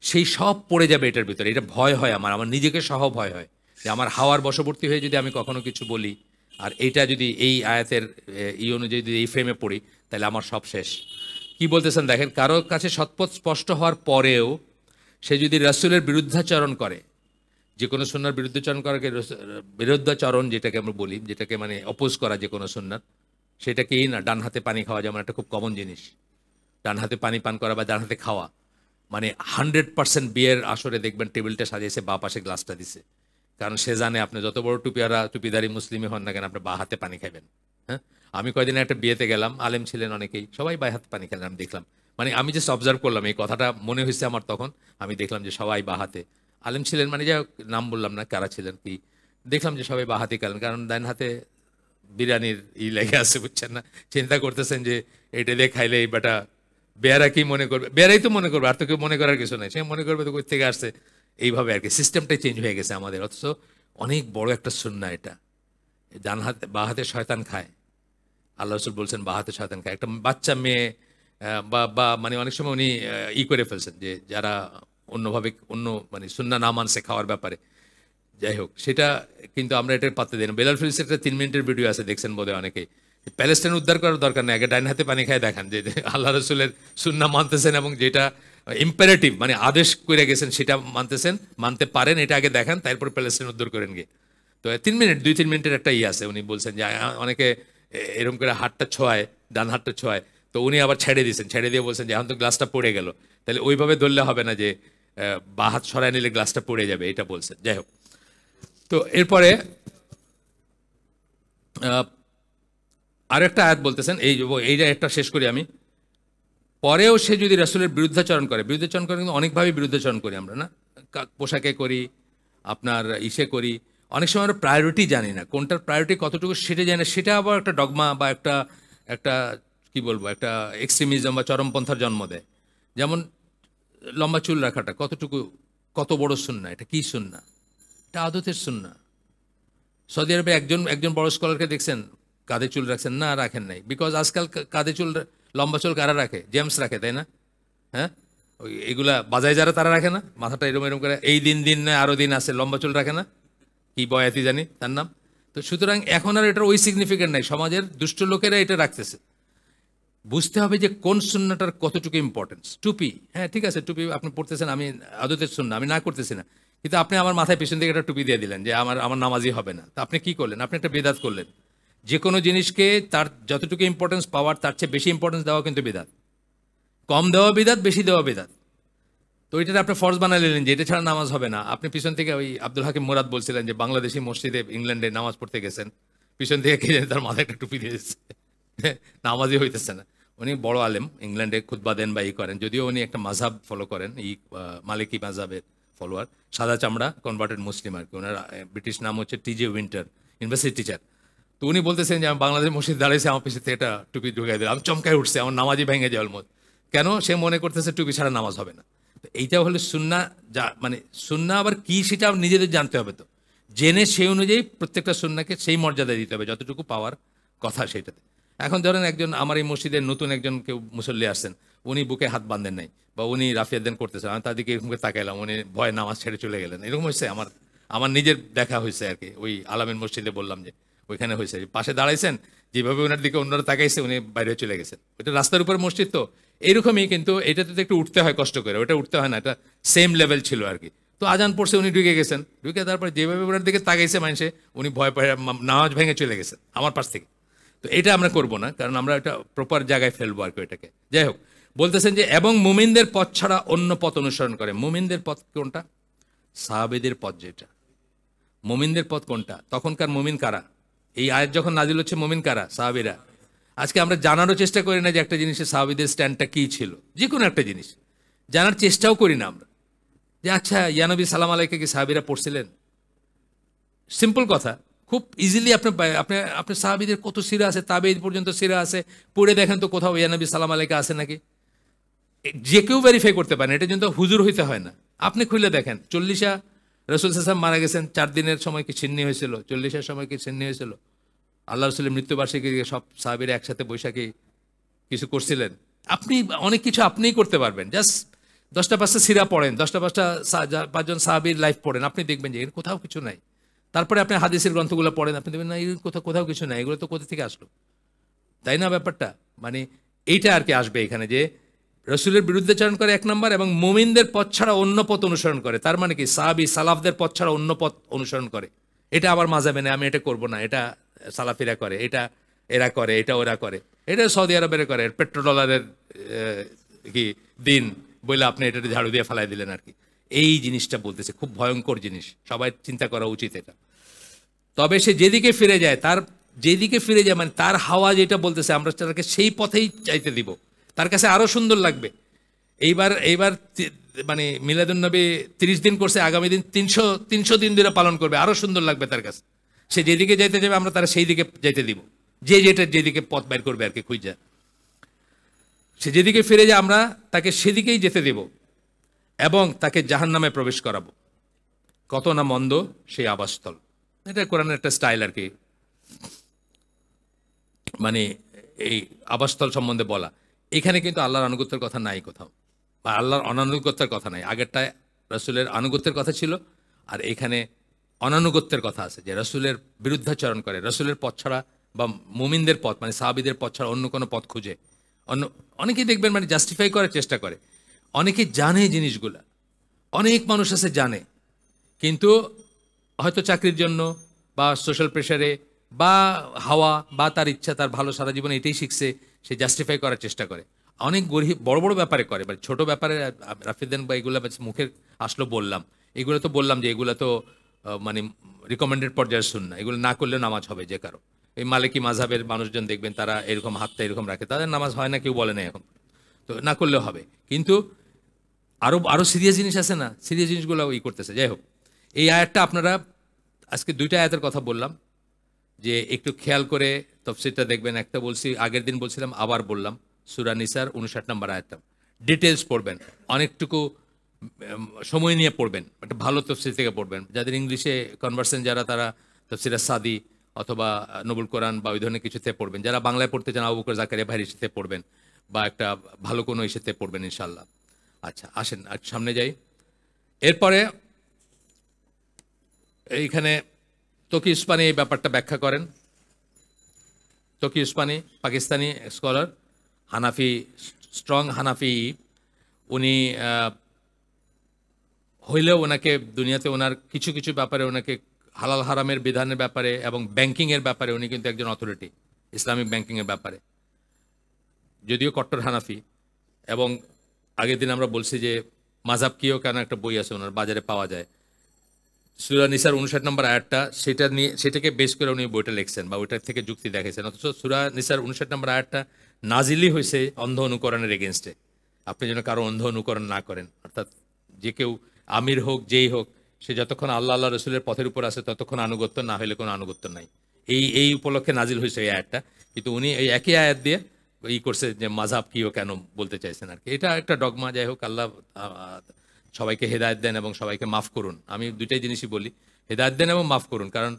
সেই সব পড়ে যাবে এটার ভিতরে। এটা ভয় হয় আমার নিজেকে সহ ভয় হয় যে আমার হাওয়ার বশবর্তী হয়ে যদি আমি কখনো কিছু বলি, আর এইটা যদি এই আয়াতের অনুযায়ী যদি এই ফ্রেমে পড়ি, তাহলে আমার সব শেষ। কি বলতেছেন দেখেন, কারোর কাছে সৎপথ স্পষ্ট হওয়ার পরেও সে যদি রাসূলের বিরুদ্ধাচরণ করে, যে কোনো সুন্নাহর বিরুদ্ধাচরণ করাকে বিরুদ্ধাচরণ যেটাকে আমরা বলি, যেটাকে মানে অপোজ করা যে কোনো সুন্নাত, সেটাকেই না, ডান হাতে পানি খাওয়া যেমন একটা খুব কমন জিনিস, ডান হাতে পানি পান করা বা ডান হাতে খাওয়া, মানে 100% বিয়ের আসরে দেখবেন টেবিলটা সাজিয়েছে, বা পাশে গ্লাসটা দিছে, কারণ সে জানে আপনি যত বড় টুপিদারি মুসলিমই হন না কেন, আপনি বা হাতে পানি খাবেন। হ্যাঁ, আমি কয়দিন একটা বিয়েতে গেলাম, আলেম ছিলেন অনেকেই, সবাই বাই হাতে পানি খেলেন। আমি দেখলাম, মানে আমি জাস্ট অবজার্ভ করলাম, এই কথাটা মনে হয়েছে আমার তখন। আমি দেখলাম যে সবাই বা হাতে, আলেম ছিলেন মানে যা নাম বললাম না কারা ছিলেন কি, দেখলাম যে সবাই বা হাতে খেলেন, কারণ ডান হাতে বিরিয়ানির লেগে আছে, বুঝছেন না? চিন্তা করতেছেন যে এটা দিয়ে খাইলে এই বেটা বেয়ারা কি মনে করবে, বেয়ারাই তো মনে করবে, আর তো কেউ মনে করার কিছু নাই, সে মনে করবে তো কই থেকে আসছে। এইভাবে আর কি সিস্টেমটাই চেঞ্জ হয়ে গেছে আমাদের। অথচ অনেক বড় একটা সুন্নাহ এটা। ডান হাতে বা হাতে শয়তান খায়, আল্লাহ রাসূল বলছেন বা হাতে শয়তান খায়। একটা বাচ্চা মেয়ে বা বা মানে অনেক সময় উনি করে ফেলছেন যে যারা অন্যভাবে অন্য মানে সুন্নাহ না মানছে খাওয়ার ব্যাপারে, যাই হোক সেটা কিন্তু আমরা এটার পাত্তা দিই না। বেলাল ফিলিপসের একটা 3 মিনিটের ভিডিও আছে, দেখছেন বোধহয় অনেকেই। প্যালেস্টাইন উদ্ধার করার দরকার নেই, আগে ডাইন হাতে পানি খায় দেখান যে আল্লাহ রসুলের সুন্নাহ মানতেছেন এবং যেটা ইম্পারেটিভ মানে আদেশ করে গেছেন সেটা মানতে পারেন, এটা আগে দেখান, তারপর প্যালেস্টাইন উদ্ধার করেন গিয়ে। তো 2-3 মিনিটের একটা আছে, উনি বলছেন যে অনেকে এরকম করে হাতটা ছোঁয়ায়, ডান হাতটা ছোঁয়ায়, তো উনি আবার ছেড়ে দিয়েছেন, ছেড়ে দিয়ে বলছেন যে এখন তো গ্লাসটা পড়ে গেল, তাহলে ওইভাবে ধরলে হবে না যে বা হাত সরায় নিলে গ্লাসটা পড়ে যাবে, এটা বলছেন। যাই হোক, তো এরপরে আর একটা আয়াত বলতেছেন, এইটা একটা শেষ করি আমি। পরেও সে যদি রাসূলের বিরুদ্ধাচরণ করে কিন্তু অনেকভাবে বিরুদ্ধাচরণ করি আমরা, না? পোশাকে করি, আপনার করি, অনেক সময় আমরা প্রায়োরিটি জানি না, কোনটার প্রায়োরিটি কতটুকু সেটা জানি না, সেটা আবার একটা ডগমা বা একটা একটা কি বলবো, একটা এক্সট্রিমিজম বা চরমপন্থার জন্ম দেয়। যেমন লম্বা চুল রাখাটা কত বড় সুন্নাহ, এটা কি সুন্নাহ? এটা আদতের সুন্নাহ। সৌদি আরবে একজন বড় স্কলারকে দেখছেন কাঁধে চুল রাখছেন? না, রাখেন নাই। বিকজ আজকাল কাঁধে চুল, লম্বা চুল কারা রাখে? জেমস রাখে, তাই না? হ্যাঁ, ওই এগুলা বাজায় যারা তারা রাখে না, মাথাটা এরম করে, এই দিন নয় আরো দিন আছে, লম্বা চুল রাখে না, কি বয়াতি জানি তার নাম। তো সুতরাং এখন আর এটার ওই সিগনিফিকেন্ট নাই, সমাজের দুষ্ট লোকেরা এটা রাখতেছে। বুঝতে হবে যে কোন সুন্নাটার কতটুকু ইম্পর্টেন্স। টুপি, হ্যাঁ ঠিক আছে, টুপি আপনি পড়তেছেন, আমি আদতের সুন্নাহ আমি না করতেছি না, কিন্তু আপনি আমার মাথায় পেছন থেকে একটা টুপি দিয়ে দিলেন যে আমার নামাজই হবে না, তা আপনি কি করলেন? আপনি একটা বেদাত করলেন। যে কোনো জিনিসকে তার যতটুকু ইম্পর্টেন্স পাওয়ার তার চেয়ে বেশি ইম্পর্টেন্স দেওয়া কিন্তু বেদাত। কম দেওয়া বেদাত, বেশি দেওয়া বেদাত। তো এটা আপনি ফরজ বানাই নিলেন যে এটা ছাড়া নামাজ হবে না। আপনি পিছন থেকে ওই আব্দুল হাকিম মুরাদ বলছিলেন যে বাংলাদেশি মসজিদে ইংল্যান্ডে নামাজ পড়তে গেছেন, পিছন থেকে কে জানে তার মাথায় একটা টুপি দিয়েছে, নামাজই হইতেছে না। উনি বড় আলেম, ইংল্যান্ডে খুতবা দেন বা করেন, যদিও উনি একটা মাযহাব ফলো করেন, মালিকি মাযহাবের ফলোয়ার, সাদা চামড়া কনভার্টেড মুসলিম আর কি। ওনার ব্রিটিশ নাম হচ্ছে টিজে উইন্টার, ইউনিভার্সিটি টিচার। তো উনি বলতেছেন যে আমি বাংলাদেশ মসজিদ দাঁড়িয়েছি, আমার পিছিয়ে থেকে একটা টুপি ঢুকাই দিল, আমি চমকায় উঠছে, আমার নামাজই ভেঙে যাওয়ার মত। কেন? সে মনে করতেছে টুপি ছাড়া নামাজ হবে না। তো এইটা হলো সুন্নাহ, যা মানে সুন্নাহ আবার কি সেটা নিজেদের জানতে হবে। তো জেনে সেই অনুযায়ী প্রত্যেকটা সুন্নাহকে সেই মর্যাদা দিতে হবে যতটুকু পাওয়ার কথা সেটাতে। এখন ধরেন একজন আমার এই মসজিদের নতুন একজন কেউ মুসল্লি আসছেন, উনি বুকে হাত বাঁধেন নাই বা উনি রাফিয়াদ্দেন করতেছেন, আমি তাদেরকে এরকম করে তাকাইলাম, উনি ভয়ে নামাজ ছেড়ে চলে গেলেন, এরকম হয়েছে আমার আমার নিজের দেখা হয়েছে আর কি। ওই আলামিন মসজিদে বললাম যে ওইখানে হয়েছে, পাশে দাঁড়াইছেন, যেভাবে ওনার দিকে অন্যরা তাকাইছে উনি বাইরে চলে গেছেন। ওইটা রাস্তার উপর মসজিদ, তো এরকমই। কিন্তু এটাতে তো একটু উঠতে হয় কষ্ট করে, ওটা উঠতে হয় না, এটা সেম লেভেল ছিল আর কি। তো আজান পড়ছে, উনি ঢুকে গেছেন, ঢুকে তারপর যেভাবে ওনার দিকে তাকাইছে মানুষে, উনি ভয় পায় নামাজ ভেঙে চলে গেছেন আমার পাশ থেকে। তো এটা আমরা করব না, কারণ আমরা এটা প্রপার জায়গায় ফেলবো আর কি এটাকে। যাই হোক, বলতেছেন যে এবং মুমিনদের পথ ছাড়া অন্য পথ অনুসরণ করে। মুমিনদের পথ কোনটা? সাহাবেদের পথ যেটা। মুমিনদের পথ কোনটা? তখনকার মুমিন কারা? এই আয়াত যখন নাজিল হচ্ছে, মুমিন কারা? সাহাবীরা। আজকে আমরা জানারও চেষ্টা করি না যে একটা জিনিসের সাহাবীদের স্ট্যান্ডটা কি ছিল, যে কোনো একটা জিনিস জানার চেষ্টাও করি না আমরা, যে আচ্ছা ইয়ানবী সালাম আলাইকে কি সাহাবীরা পড়ছিলেন? সিম্পল কথা, খুব ইজিলি আপনি আপনি আপনার সাহাবীদের কত সিরা আছে, তাবেঈদ পর্যন্ত সিরা আছে, পড়ে দেখেন তো কোথাও ইয়ানবী সালাম আলাইকে আছে নাকি? যে কেউ ভেরিফাই করতে পারেন, এটা কিন্তু হুজুর হইতে হয় না। আপনি খুলে দেখেন, 40 রসুল সাল্লাল্লাহু মারা গেছেন, 4 দিনের সময় কি ছিন্নি হয়েছিল? 40 সময় কি ছিন্নি হয়েছিল? আল্লাহ রসুলের মৃত্যুবার্ষিকী সব সাহাবীরা একসাথে বৈশাখী কিছু করছিলেন। আপনি অনেক কিছু আপনিই করতে পারবেন, জাস্ট 10টা 5টা সিরা পড়েন, 10টা 5টা 5জন সাহাবীর লাইফ পড়েন, আপনি দেখবেন যে এর কোথাও কিছু নাই। তারপরে আপনি হাদিসের গ্রন্থগুলো পড়েন, আপনি দেখবেন না, এর কোথাও কোথাও কিছু নাই, এগুলো তো কোথা থেকে আসলো? তাই না ব্যাপারটা? মানে এইটা আর কি আসবে এখানে, যে রসুলের বিরুদ্ধাচরণ করে 1 নম্বর, এবং মুমিনদের পথ ছাড়া অন্য পথ অনুসরণ করে। তার মানে কি? সাহাবী সালাফদের পথ ছাড়া অন্য পথ অনুসরণ করে। এটা আমার মাযহাবে নেই, আমি এটা করব না, এটা সালাফিরা করে, এটা এরা করে, এটা ওরা করে, এটা সৌদি আরবের করে, পেট্রোডলারের কি দিন বলে আপনি এটা ঝাড়ু দিয়ে ফেলাই দিলেন আর কি। এই জিনিসটা বলতেছে, খুব ভয়ঙ্কর জিনিস, সবাই চিন্তা করা উচিত এটা। তবে সে যেদিকে ফিরে যায়, তার যেদিকে ফিরে যায় মানে তার হাওয়া যেটা বলতেছে, আমরা তাকে সেই পথেই চাইতে দিব, তার কাছে আরো সুন্দর লাগবে। এইবার এইবার মানে মিলাদুন্নবী 30 দিন করছে, আগামী দিন 300 দিন ধরে পালন করবে, আরো সুন্দর লাগবে তার কাছে। সে যেদিকে যাইতে যাবে আমরা তারা সেই দিকে যাইতে দিব, যেদিকে পথ বের করবে আর কি খুঁজা। সে যেদিকে ফিরে যায় আমরা তাকে সেদিকেই যেতে দেব, এবং তাকে জাহান্নামে প্রবেশ করাবো। কত না মন্দ সেই আবাসস্থল। এটা কোরআনের একটা স্টাইল আর কি, মানে এই আবাসস্থল সম্বন্ধে বলা। এখানে কিন্তু আল্লাহর আনুগত্যের কথা নাই কোথাও, বা আল্লাহর অনানুগত্যের কথা নাই। আগেরটায় রসুলের আনুগত্যের কথা ছিল, আর এখানে অনানুগত্যের কথা আছে, যে রসুলের বিরুদ্ধাচরণ করে, রসুলের পথ ছাড়া বা মুমিনদের পথ মানে সাহাবীদের পথ ছাড়া অন্য কোনো পথ খুঁজে। অনেকেই দেখবেন মানে জাস্টিফাই করার চেষ্টা করে, অনেকে জানে জিনিসগুলা, অনেক মানুষ আছে জানে, কিন্তু হয়তো চাকরির জন্য বা সোশ্যাল প্রেশারে বা হাওয়া বা তার ইচ্ছা, তার ভালো সারা জীবনে এটাই শিখছে, সে জাস্টিফাই করার চেষ্টা করে। অনেক গরিব বড় বড় ব্যাপারে করে, মানে ছোট ব্যাপারে রাফিদেন বা এগুলো মুখে আসলো বললাম, এগুলো তো বললাম যে এগুলো তো মানে রিকমেন্ডেড পর্যায়ের সুন্নাহ, এগুলো না করলে নামাজ হবে যে কারো। এই মালিকি মাযহাবের মানুষজন দেখবেন তারা এরকম হাতটা এরকম রাখে, তাদের নামাজ হয় না, কেউ বলে না এখন, তো না করলেও হবে। কিন্তু আরো আরো সিরিয়াস জিনিস আছে না, সিরিয়াস জিনিসগুলো ই করতেছে। যাই হোক, এই আয়াতটা আপনারা, আজকে 2টা আয়াতের কথা বললাম, যে একটু খেয়াল করে তফসিরটা দেখবেন। একটা বলছি আগের দিন বলছিলাম, আবার বললাম, সূরা নিসার 59 নম্বর আয়াতটা ডিটেলস পড়বেন, অনেকটুকু সময় নিয়ে পড়বেন, একটা ভালো তফসির থেকে পড়বেন। যাদের ইংলিশে কনভার্সেন্ট যারা, তারা তফসিরে সাদি অথবা নবুল কোরআন বা ওই ধরনের কিছুতে পড়বেন। যারা বাংলায় পড়তে চান, আবু বকর জাকারিয়া ভাইয়ের ইসেতে পড়বেন, বা একটা ভালো কোনো ইসেতে পড়বেন ইনশাল্লাহ। আচ্ছা আসেন আর সামনে যাই। এরপরে এইখানে তকি উসমানী এই ব্যাপারটা ব্যাখ্যা করেন। তকি উসমানী পাকিস্তানি স্কলার, হানাফি, স্ট্রং হানাফি। উনি হইলেও ওনাকে দুনিয়াতে ওনার কিছু কিছু ব্যাপারে, ওনাকে হালাল হারামের বিধানের ব্যাপারে এবং ব্যাংকিংয়ের ব্যাপারে উনি কিন্তু একজন অথরিটি, ইসলামিক ব্যাংকিংয়ের ব্যাপারে, যদিও কট্টর হানাফি। এবং আগের দিন আমরা বলছি যে মাযহাব কিও কেন একটা বই আছে ওনার, বাজারে পাওয়া যায়, সূরা নিসার 59 নম্বর আয়াতটা, সেটা নিয়ে, সেটাকে বেস করে উনি বইটা লিখছেন বা ওইটার থেকে যুক্তি দেখাইছেন। অথচ সূরা নিসার 59 নম্বর আয়াতটা নাজিলই হয়েছে অন্ধ অনুকরণের এগেনস্টে। আপনি যেন কারো অন্ধ অনুকরণ না করেন, অর্থাৎ যে কেউ আমির হোক যেই হোক, সে যতক্ষণ আল্লাহ আল্লাহ রসুলের পথের উপর আছে ততক্ষণ আনুগত্য, না হলে কোনো আনুগত্য নাই। এই উপলক্ষে নাজিল হয়েছে এই আয়াতটা, কিন্তু উনি এই একই আয়াত দিয়ে করছে যে মাযহাব কি ও কেন বলতে চাইছেন আর কি। এটা একটা ডগমা। যাই হোক, আল্লাহ সবাইকে হেদায়েত দেন এবং সবাইকে মাফ করুন। আমি দুইটাই জিনিসই বলি, হেদায়েত দেন এবং মাফ করুন। কারণ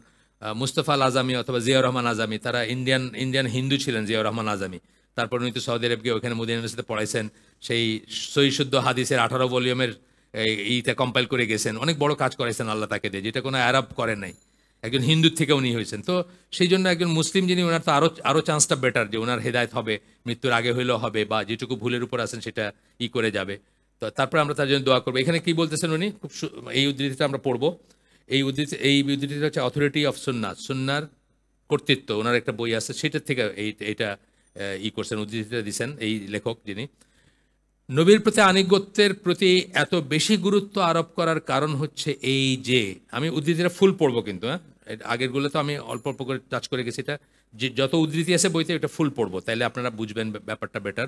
মুস্তফা আল আজামি অথবা জিয়াউর রহমান আজামি, তারা ইন্ডিয়ান হিন্দু ছিলেন জিয়াউর রহমান আজামি। তারপর উনি তো সৌদি আরব গিয়ে ওখানে মদিনা ইউনিভার্সিটিতে পড়াইছেন, সেই সহিহ শুদ্ধ হাদিসের 18 ভলিউমের এইটা কম্পাইল করে গেছেন, অনেক বড় কাজ করাইছেন আল্লাহ তাকে দিয়ে, যেটা কোনো আরব করেন নাই, একজন হিন্দুর থেকে উনি হয়েছেন। তো সেই জন্য একজন মুসলিম যিনি, ওনার তো আরও চান্সটা বেটার যে ওনার হেদায়েত হবে, মৃত্যুর আগে হইলেও হবে, বা যেটুকু ভুলের উপর আছেন সেটা করে যাবে। তো তারপরে আমরা তার জন্য দোয়া করবো। এখানে কি বলতেছেন উনি, খুব এই উদ্ধৃতিটা আমরা পড়বো। এই উদ্ধৃতিটা হচ্ছে অথরিটি অফ সুন্নাহ, সুন্নার কর্তৃত্ব, ওনার একটা বই আছে, সেটার থেকে এইটা করছেন, উদ্ধৃতিটা দিচ্ছেন এই লেখক যিনি। নবীর প্রতি আনুগত্যের প্রতি এত বেশি গুরুত্ব আরোপ করার কারণ হচ্ছে এই যে, আমি উদ্ধৃতিটা ফুল পড়বো কিন্তু, হ্যাঁ, আগেরগুলো তো আমি অল্প অল্প করে টাচ করে গেছি, এটা যে যত উদ্ধৃতি আছে বইতে এটা ফুল পড়বো, তাইলে আপনারা বুঝবেন ব্যাপারটা বেটার।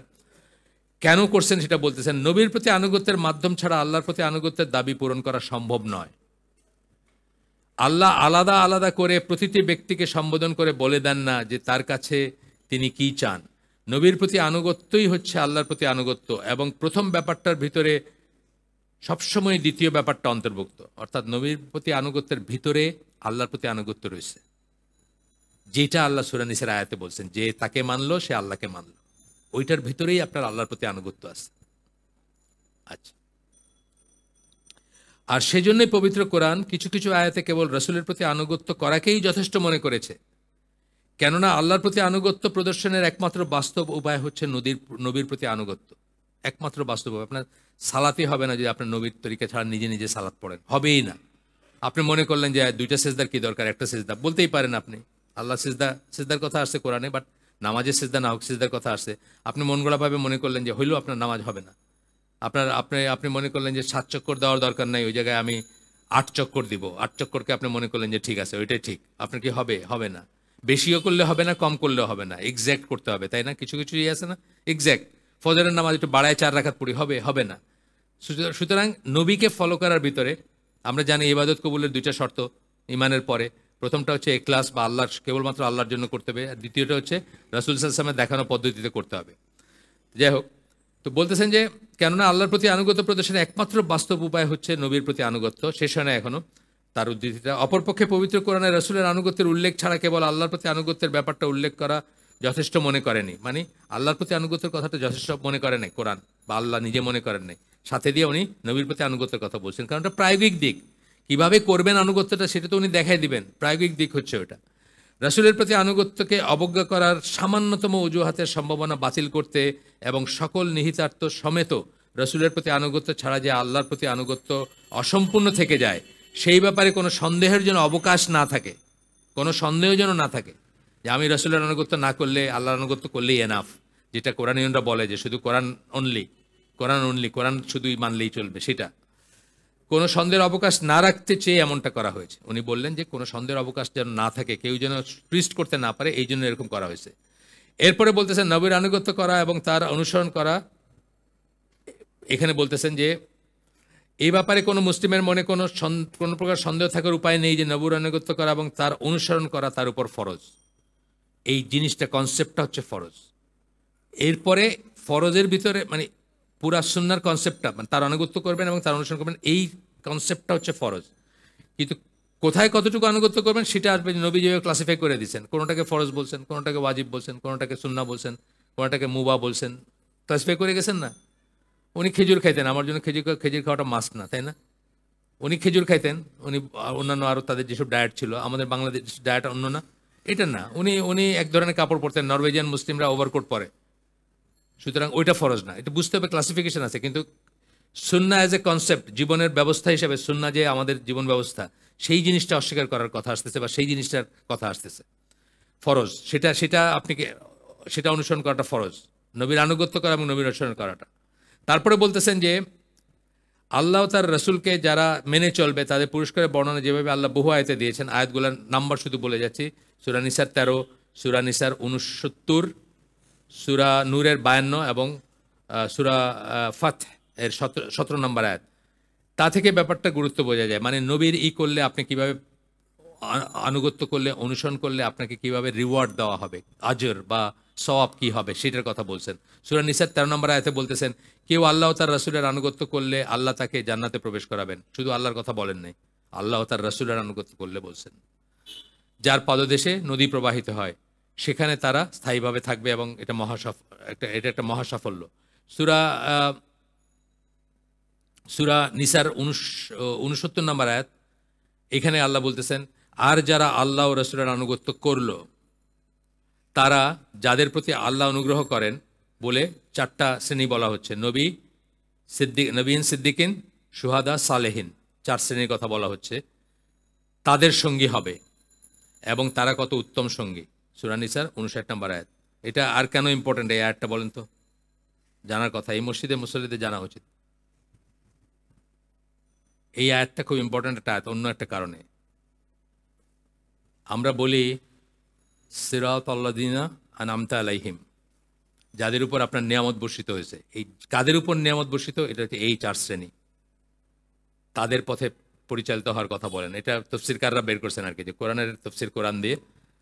কেন করছেন সেটা বলতেছেন। নবীর প্রতি আনুগত্যের মাধ্যম ছাড়া আল্লাহর প্রতি আনুগত্যের দাবি পূরণ করা সম্ভব নয়। আল্লাহ আলাদা আলাদা করে প্রতিটি ব্যক্তিকে সম্বোধন করে বলে দেন না যে তার কাছে তিনি কি চান। নবীর প্রতি আনুগত্যই হচ্ছে আল্লাহর প্রতি আনুগত্য, এবং প্রথম ব্যাপারটার ভিতরে সবসময় দ্বিতীয় ব্যাপারটা অন্তর্ভুক্ত। অর্থাৎ নবীর প্রতি আনুগত্যের ভিতরে আল্লাহর প্রতি আনুগত্য রয়েছে, যেটা আল্লাহ সূরা নিসার আয়াতে বলছেন, যে তাকে মানলো সে আল্লাহকে মানলো, ওইটার ভিতরেই আপনার আল্লাহর প্রতি আনুগত্য আছে। আচ্ছা, আর সেজন্যই পবিত্র কোরআন কিছু কিছু আয়াতে কেবল রাসূলের প্রতি আনুগত্য করাকেই যথেষ্ট মনে করেছে। কেননা আল্লাহর প্রতি আনুগত্য প্রদর্শনের একমাত্র বাস্তব উপায় হচ্ছে নবীর প্রতি আনুগত্য। একমাত্র বাস্তব উপায়। আপনার সালাতই হবে না যদি আপনার নবীর তরিকা ছাড়া নিজে নিজে সালাত পড়েন, হবেই না। আপনি মনে করলেন যে দুইটা সেজদার কি দরকার, একটা সেজদা, বলতেই পারেন আপনি। আল্লাহ সেজদার কথা আসছে কোরআনে, বাট নামাজের সেজদা না হোক, সেজদার কথা আসছে। আপনি মন গড়াভাবে মনে করলেন যে হইলেও আপনার নামাজ হবে না। আপনি মনে করলেন যে 7 চক্কর দেওয়ার দরকার নাই, ওই জায়গায় আমি 8 চক্কর দিব। 8 চক্করকে আপনি মনে করলেন যে ঠিক আছে, ওইটাই ঠিক। আপনার কি হবে? হবে না। বেশিও করলে হবে না, কম করলেও হবে না, এক্স্যাক্ট করতে হবে, তাই না? কিছু কিছু আছে না এক্স্যাক্ট। ফজরের নামাজ একটু বাড়ায় 4 রাকাত পড়ি, হবে না। সুতরাং নবীকে ফলো করার ভিতরে আমরা জানি ইবাদত কবুলের 2টা শর্ত ইমানের পরে। প্রথমটা হচ্ছে ইখলাস, বা আল্লাহর, কেবলমাত্র আল্লাহর জন্য করতে হবে। আর দ্বিতীয়টা হচ্ছে রাসূল সাল্লাল্লাহু আলাইহি ওয়াসাল্লামের দেখানো পদ্ধতিতে করতে হবে। যাই হোক, তো বলতেছেন যে কেননা আল্লাহর প্রতি আনুগত্য প্রদর্শনের একমাত্র বাস্তব উপায় হচ্ছে নবীর প্রতি আনুগত্য। শেষ হয় না এখনো তার উদ্ধৃতিটা। অপরপক্ষে পবিত্র কোরআনে রাসূলের আনুগত্যের উল্লেখ ছাড়া কেবল আল্লাহর প্রতি আনুগত্যের ব্যাপারটা উল্লেখ করা যথেষ্ট মনে করেনি। মানে আল্লাহর প্রতি আনুগত্যের কথাটা যথেষ্ট মনে করে নাই কোরআন, বা আল্লাহ নিজে মনে করেন নাই। সাথে দিয়ে উনি নবীর প্রতি আনুগত্যের কথা বলছেন, কারণ এটা প্রায়োগিক দিক। কিভাবে করবেন আনুগত্যটা সেটা তো উনি দেখাই দিবেন, প্রায়োগিক দিক হচ্ছে ওটা। রাসূলের প্রতি আনুগত্যকে অবজ্ঞা করার সামান্যতম অজুহাতের সম্ভাবনা বাতিল করতে এবং সকল নিহিতার্থ সমেত রাসূলের প্রতি আনুগত্য ছাড়া যে আল্লাহর প্রতি আনুগত্য অসম্পূর্ণ থেকে যায়, সেই ব্যাপারে কোনো সন্দেহের যেন অবকাশ না থাকে, কোনো সন্দেহ যেন না থাকে যে আমি রাসূলের আনুগত্য না করলে আল্লাহর আনুগত্য করলেই এনাফ, যেটা কোরআনীয়নরা বলে যে শুধু কোরআন অনলি, কোরআন শুধুই মানলেই চলবে। সেটা কোনো সন্দেহের অবকাশ না রাখতে চেয়ে এমনটা করা হয়েছে। উনি বললেন যে কোনো সন্দেহের অবকাশ যেন না থাকে, কেউ যেন টুইস্ট করতে না পারে, এই জন্য এরকম করা হয়েছে। এরপরে বলতেছেন নবীর আনুগত্য করা এবং তার অনুসরণ করা। এখানে বলতেছেন যে এই ব্যাপারে কোনো মুসলিমের মনে কোনো প্রকার সন্দেহ থাকার উপায় নেই যে নবীর আনুগত্য করা এবং তার অনুসরণ করা তার উপর ফরজ। এই জিনিসটা, কনসেপ্টটা হচ্ছে ফরজ। এরপরে ফরজের ভিতরে মানে পুরা সুন্নাহর কনসেপ্টটা, মানে তার আনুগত্য করবেন এবং তার অনুসরণ করবেন, এই কনসেপ্টটা হচ্ছে ফরজ। কিন্তু কোথায় কতটুকু আনুগত্য করবেন সেটা আসবে নবী যেভাবে ক্লাসিফাই করে দিচ্ছেন। কোনোটাকে ফরজ বলছেন, কোনোটাকে ওয়াজিব বলছেন, কোনোটাকে সুন্নাহ বলছেন, কোনোটাকে মুবাহ বলছেন, ক্লাসিফাই করে গেছেন না। উনি খেজুর খাইতেন, আমার জন্য খেজুর খাওয়াটা মাস্ট না, তাই না? উনি খেজুর খাইতেন, উনি অন্যান্য আরও তাদের যেসব ডায়েট ছিল, আমাদের বাংলাদেশ ডায়েট অন্য না, এটা না। উনি এক ধরনের কাপড় পরতেন, নরওয়েজিয়ান মুসলিমরা ওভারকোট পরে, সুতরাং ওইটা ফরজ না। এটা বুঝতে হবে, ক্লাসিফিকেশন আছে। কিন্তু সুন্নাহ অ্যাজ এ কনসেপ্ট, জীবনের ব্যবস্থা হিসেবে সুন্নাহ যে আমাদের জীবন ব্যবস্থা, সেই জিনিসটা অস্বীকার করার কথা আসতেছে, বা সেই জিনিসটার কথা আসতেছে ফরজ। সেটা অনুসরণ করাটা ফরজ, নবীর আনুগত্য করা এবং নবীর অনুসরণ করাটা। তারপরে বলতেছেন যে আল্লাহ তার রসুলকে যারা মেনে চলবে তাদের পুরস্কারের বর্ণনা যেভাবে আল্লাহ বহু আয়াতে দিয়েছেন, আয়াতগুলোর নাম্বার শুধু বলে যাচ্ছি। সূরা নিসার 13, সূরা নিসার 69, সূরা নূরের 52 এবং সূরা ফাতহ এর 17 নম্বর আয়াত। তা থেকে ব্যাপারটা গুরুত্ব বোঝা যায়। মানে নবীর করলে আপনি কিভাবে আনুগত্য করলে, অনুসরণ করলে আপনাকে কিভাবে রিওয়ার্ড দেওয়া হবে, আজর বা সওয়াব কি হবে সেটার কথা বলছেন। সূরা নিসার 13 নম্বর আয়াতে বলতেছেন কেউ আল্লাহ ও তার রাসূলের আনুগত্য করলে আল্লাহ তাকে জান্নাতে প্রবেশ করাবেন। শুধু আল্লাহর কথা বলেন নাই, আল্লাহ ও তার রাসূলের আনুগত্য করলে বলছেন। যার পদদেশে নদী প্রবাহিত হয় সেখানে তারা স্থায়ীভাবে থাকবে এবং এটা এটা একটা মহাসাফল্য। সূরা সূরা নিসার 69 নম্বর আয়াত, এখানে আল্লাহ বলতেছেন আর যারা আল্লাহ ও রাসূলের আনুগত্য করলো তারা, যাদের প্রতি আল্লাহ অনুগ্রহ করেন বলে 4টা শ্রেণী বলা হচ্ছে, নবীন, সিদ্দিকিন, শুহাদা, সালেহিন, 4 শ্রেণীর কথা বলা হচ্ছে, তাদের সঙ্গী হবে এবং তারা কত উত্তম সঙ্গী। সূরা নিসার 59 নম্বর আয়াত। এটা আর কেন ইম্পর্টেন্ট এই আয়াতটা বলেন তো? জানার কথা, এই মসজিদে মুসল্লিদের জানা উচিত। এই আয়াতটা খুব ইম্পর্টেন্ট একটা আয়াত অন্য একটা কারণে। আমরা বলি সিরাতাল্লাযিনা আনআমতা আলাইহিম, যাদের উপর আপনার নিয়ামত বর্ষিত হয়েছে। এই কাদের উপর নিয়ামত বর্ষিত? এটা হচ্ছে এই 4 শ্রেণী, তাদের পথে পরিচালিত হওয়ার কথা বলেন। এটা তফসিরকাররা বের করছেন আর কি, যে কোরআনের তফসির কোরআন দিয়ে